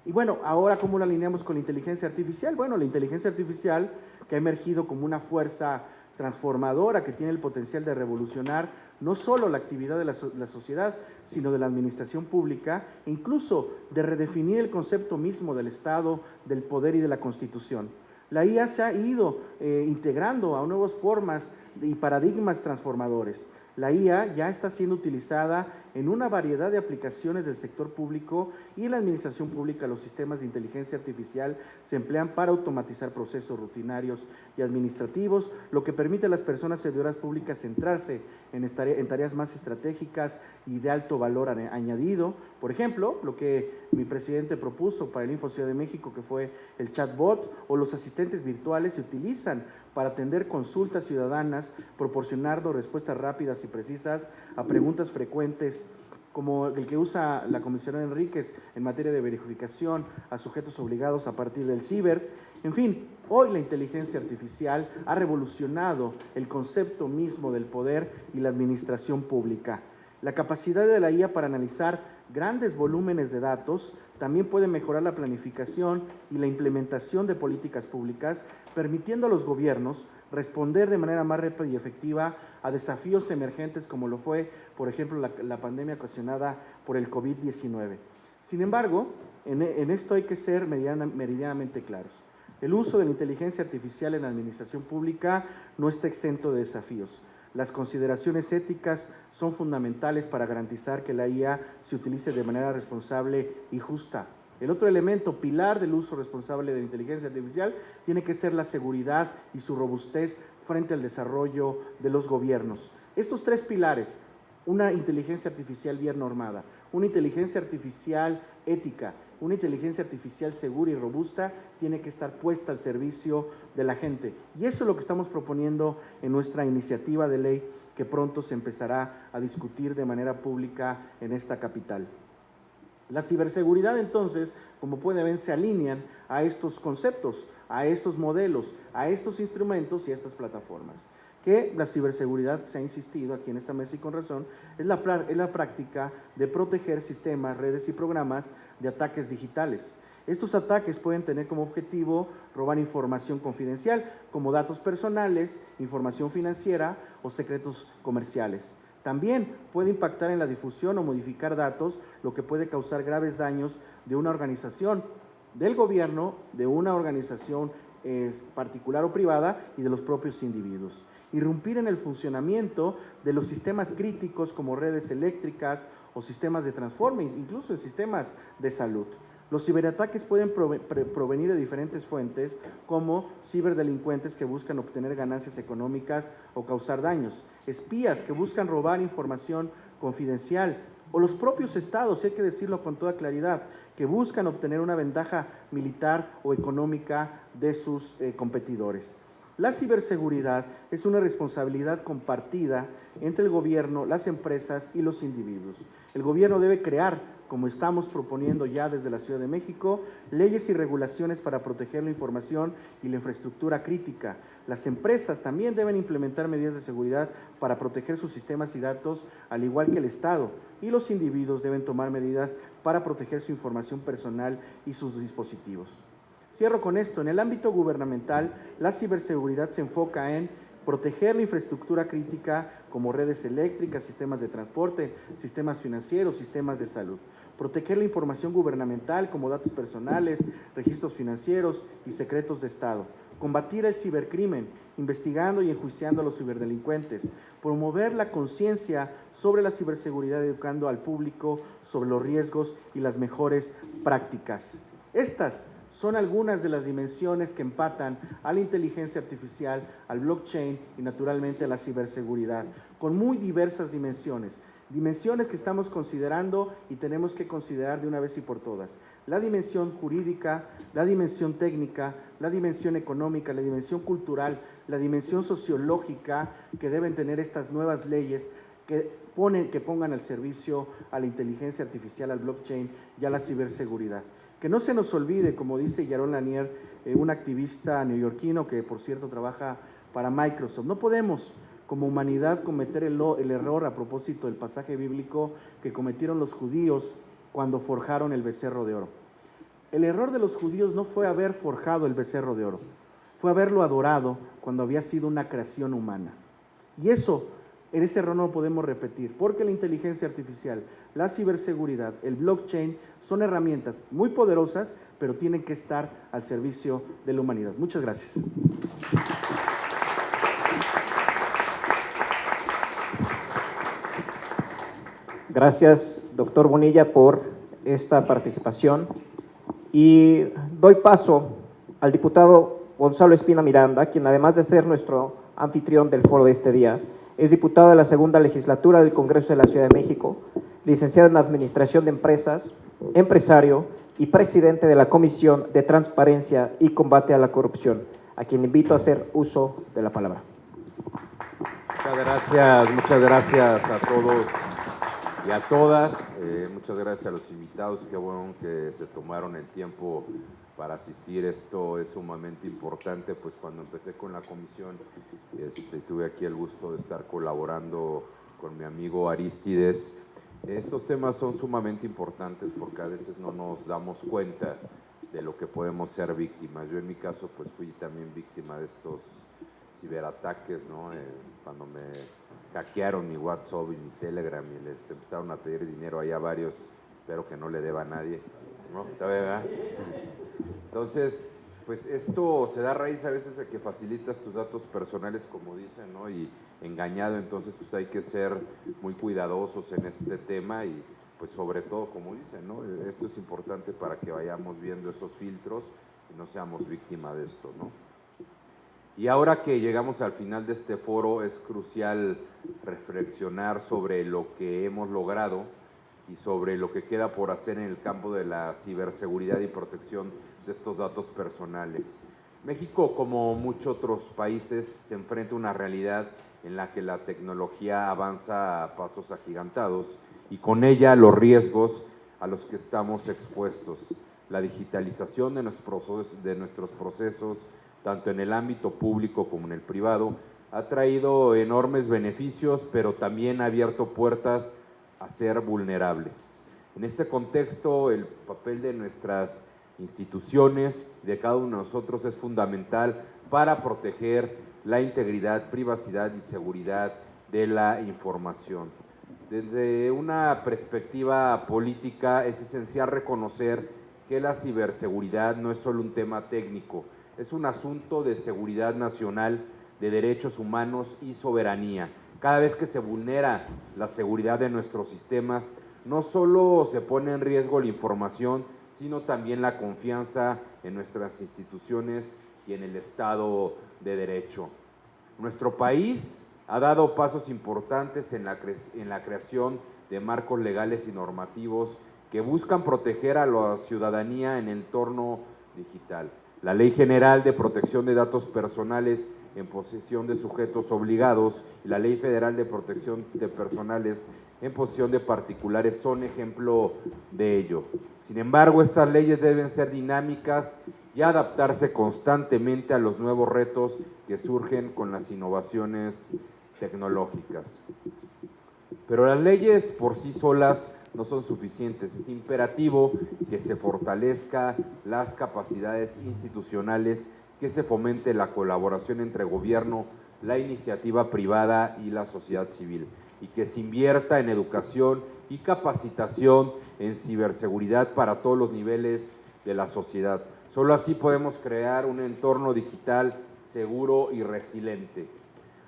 Y bueno, ahora ¿cómo lo alineamos con la inteligencia artificial? Bueno, la inteligencia artificial que ha emergido como una fuerza transformadora que tiene el potencial de revolucionar no solo la actividad de la sociedad, sino de la administración pública, e incluso de redefinir el concepto mismo del Estado, del poder y de la Constitución. La IA se ha ido integrando a nuevas formas y paradigmas transformadores. La IA ya está siendo utilizada en una variedad de aplicaciones del sector público y en la administración pública. Los sistemas de inteligencia artificial se emplean para automatizar procesos rutinarios y administrativos, lo que permite a las personas servidoras públicas centrarse en tareas más estratégicas y de alto valor añadido. Por ejemplo, lo que mi presidente propuso para el Info Ciudad de México, que fue el chatbot, o los asistentes virtuales se utilizan para atender consultas ciudadanas, proporcionando respuestas rápidas y precisas a preguntas frecuentes, como el que usa la comisionada Enríquez en materia de verificación a sujetos obligados a partir del ciber. En fin, hoy la inteligencia artificial ha revolucionado el concepto mismo del poder y la administración pública. La capacidad de la IA para analizar grandes volúmenes de datos también puede mejorar la planificación y la implementación de políticas públicas, permitiendo a los gobiernos responder de manera más rápida y efectiva a desafíos emergentes como lo fue, por ejemplo, la pandemia ocasionada por el COVID-19. Sin embargo, en esto hay que ser meridianamente claros. El uso de la inteligencia artificial en la administración pública no está exento de desafíos. Las consideraciones éticas son fundamentales para garantizar que la IA se utilice de manera responsable y justa. El otro elemento pilar del uso responsable de la inteligencia artificial tiene que ser la seguridad y su robustez frente al desarrollo de los gobiernos. Estos tres pilares, una inteligencia artificial bien normada, una inteligencia artificial ética, una inteligencia artificial segura y robusta, tiene que estar puesta al servicio de la gente. Y eso es lo que estamos proponiendo en nuestra iniciativa de ley que pronto se empezará a discutir de manera pública en esta capital. La ciberseguridad, entonces, como pueden ver, se alinean a estos conceptos, a estos modelos, a estos instrumentos y a estas plataformas. Que la ciberseguridad, se ha insistido aquí en esta mesa y con razón, es la práctica de proteger sistemas, redes y programas de ataques digitales. Estos ataques pueden tener como objetivo robar información confidencial, como datos personales, información financiera o secretos comerciales. También puede impactar en la difusión o modificar datos, lo que puede causar graves daños de una organización, del gobierno, de una organización particular o privada y de los propios individuos. irrumpir en el funcionamiento de los sistemas críticos como redes eléctricas o sistemas de transporte, incluso en sistemas de salud. Los ciberataques pueden provenir de diferentes fuentes, como ciberdelincuentes que buscan obtener ganancias económicas o causar daños, espías que buscan robar información confidencial, o los propios estados, hay que decirlo con toda claridad, que buscan obtener una ventaja militar o económica de sus competidores. La ciberseguridad es una responsabilidad compartida entre el gobierno, las empresas y los individuos. El gobierno debe crear, como estamos proponiendo ya desde la Ciudad de México, leyes y regulaciones para proteger la información y la infraestructura crítica. Las empresas también deben implementar medidas de seguridad para proteger sus sistemas y datos, al igual que el Estado, y los individuos deben tomar medidas para proteger su información personal y sus dispositivos. Cierro con esto. En el ámbito gubernamental, la ciberseguridad se enfoca en proteger la infraestructura crítica como redes eléctricas, sistemas de transporte, sistemas financieros, sistemas de salud. Proteger la información gubernamental como datos personales, registros financieros y secretos de Estado. Combatir el cibercrimen, investigando y enjuiciando a los ciberdelincuentes. Promover la conciencia sobre la ciberseguridad, educando al público sobre los riesgos y las mejores prácticas. Estas son algunas de las dimensiones que empatan a la inteligencia artificial, al blockchain y naturalmente a la ciberseguridad, con muy diversas dimensiones que estamos considerando y tenemos que considerar de una vez y por todas. La dimensión jurídica, la dimensión técnica, la dimensión económica, la dimensión cultural, la dimensión sociológica que deben tener estas nuevas leyes que pongan al servicio a la inteligencia artificial, al blockchain y a la ciberseguridad. Que no se nos olvide, como dice Yaron Lanier, un activista neoyorquino que por cierto trabaja para Microsoft, no podemos como humanidad cometer el error a propósito del pasaje bíblico que cometieron los judíos cuando forjaron el becerro de oro. El error de los judíos no fue haber forjado el becerro de oro, fue haberlo adorado cuando había sido una creación humana. Y en ese error no lo podemos repetir, porque la inteligencia artificial, la ciberseguridad, el blockchain son herramientas muy poderosas, pero tienen que estar al servicio de la humanidad. Muchas gracias. Gracias, doctor Bonilla, por esta participación. Y doy paso al diputado Gonzalo Espina Miranda, quien además de ser nuestro anfitrión del foro de este día, es diputado de la segunda legislatura del Congreso de la Ciudad de México, licenciado en Administración de Empresas, empresario y presidente de la Comisión de Transparencia y Combate a la Corrupción, a quien invito a hacer uso de la palabra. Muchas gracias a todos y a todas. Muchas gracias a los invitados, qué bueno que se tomaron el tiempo para asistir. Esto es sumamente importante, pues cuando empecé con la comisión tuve aquí el gusto de estar colaborando con mi amigo Arístides. Estos temas son sumamente importantes porque a veces no nos damos cuenta de lo que podemos ser víctimas. Yo en mi caso pues fui también víctima de estos ciberataques, ¿no? Cuando me hackearon mi WhatsApp y mi Telegram y les empezaron a pedir dinero ahí a varios, espero que no le deba a nadie, ¿no? ¿Sabe, verdad? Entonces, pues esto se da a raíz a veces de que facilitas tus datos personales, como dicen, ¿no? Y engañado, entonces pues hay que ser muy cuidadosos en este tema y pues sobre todo, como dicen, ¿no? Esto es importante para que vayamos viendo esos filtros y no seamos víctimas de esto, ¿no? Y ahora que llegamos al final de este foro, es crucial reflexionar sobre lo que hemos logrado y sobre lo que queda por hacer en el campo de la ciberseguridad y protección de estos datos personales. México, como muchos otros países, se enfrenta a una realidad en la que la tecnología avanza a pasos agigantados y con ella los riesgos a los que estamos expuestos. La digitalización de nuestros procesos, tanto en el ámbito público como en el privado, ha traído enormes beneficios, pero también ha abierto puertas a ser vulnerables. En este contexto, el papel de nuestras instituciones, de cada uno de nosotros, es fundamental para proteger la integridad, privacidad y seguridad de la información. Desde una perspectiva política, es esencial reconocer que la ciberseguridad no es solo un tema técnico, es un asunto de seguridad nacional de derechos humanos y soberanía. Cada vez que se vulnera la seguridad de nuestros sistemas, no solo se pone en riesgo la información, sino también la confianza en nuestras instituciones y en el Estado de Derecho. Nuestro país ha dado pasos importantes en la creación de marcos legales y normativos que buscan proteger a la ciudadanía en el entorno digital. La Ley General de Protección de Datos Personales en posesión de sujetos obligados y la Ley Federal de Protección de Personales en posesión de particulares son ejemplo de ello. Sin embargo, estas leyes deben ser dinámicas y adaptarse constantemente a los nuevos retos que surgen con las innovaciones tecnológicas. Pero las leyes por sí solas no son suficientes. Es imperativo que se fortalezca las capacidades institucionales, que se fomente la colaboración entre gobierno, la iniciativa privada y la sociedad civil, y que se invierta en educación y capacitación en ciberseguridad para todos los niveles de la sociedad. Solo así podemos crear un entorno digital seguro y resiliente.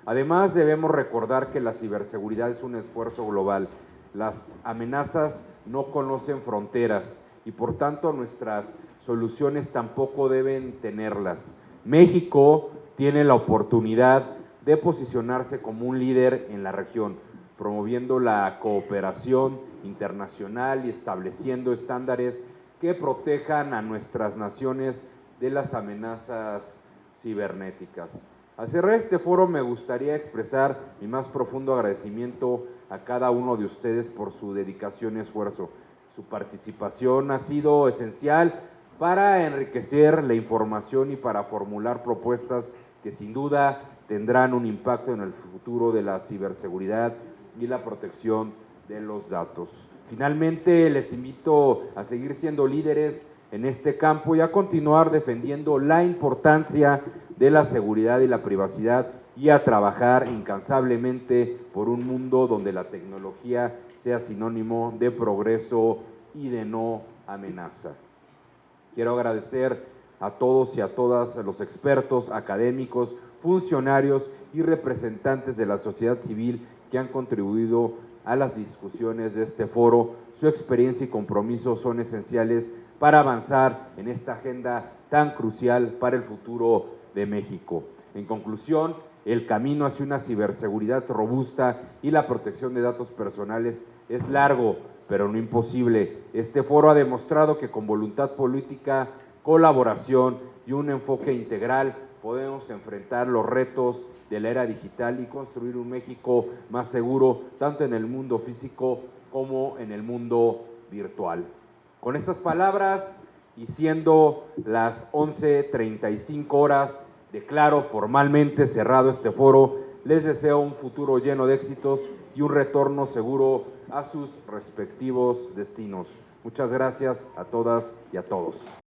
Además, debemos recordar que la ciberseguridad es un esfuerzo global. Las amenazas no conocen fronteras y por tanto nuestras soluciones tampoco deben tenerlas. México tiene la oportunidad de posicionarse como un líder en la región, promoviendo la cooperación internacional y estableciendo estándares que protejan a nuestras naciones de las amenazas cibernéticas. Al cerrar este foro me gustaría expresar mi más profundo agradecimiento a cada uno de ustedes por su dedicación y esfuerzo. Su participación ha sido esencial para enriquecer la información y para formular propuestas que sin duda tendrán un impacto en el futuro de la ciberseguridad y la protección de los datos. Finalmente, les invito a seguir siendo líderes en este campo y a continuar defendiendo la importancia de la seguridad y la privacidad y a trabajar incansablemente por un mundo donde la tecnología sea sinónimo de progreso y de no amenaza. Quiero agradecer a todos y a todas los expertos, académicos, funcionarios y representantes de la sociedad civil que han contribuido a las discusiones de este foro. Su experiencia y compromiso son esenciales para avanzar en esta agenda tan crucial para el futuro de México. En conclusión, el camino hacia una ciberseguridad robusta y la protección de datos personales es largo, pero no imposible. Este foro ha demostrado que con voluntad política, colaboración y un enfoque integral podemos enfrentar los retos de la era digital y construir un México más seguro, tanto en el mundo físico como en el mundo virtual. Con estas palabras y siendo las 11:35 horas, declaro formalmente cerrado este foro. Les deseo un futuro lleno de éxitos y un retorno seguro a sus respectivos destinos. Muchas gracias a todas y a todos.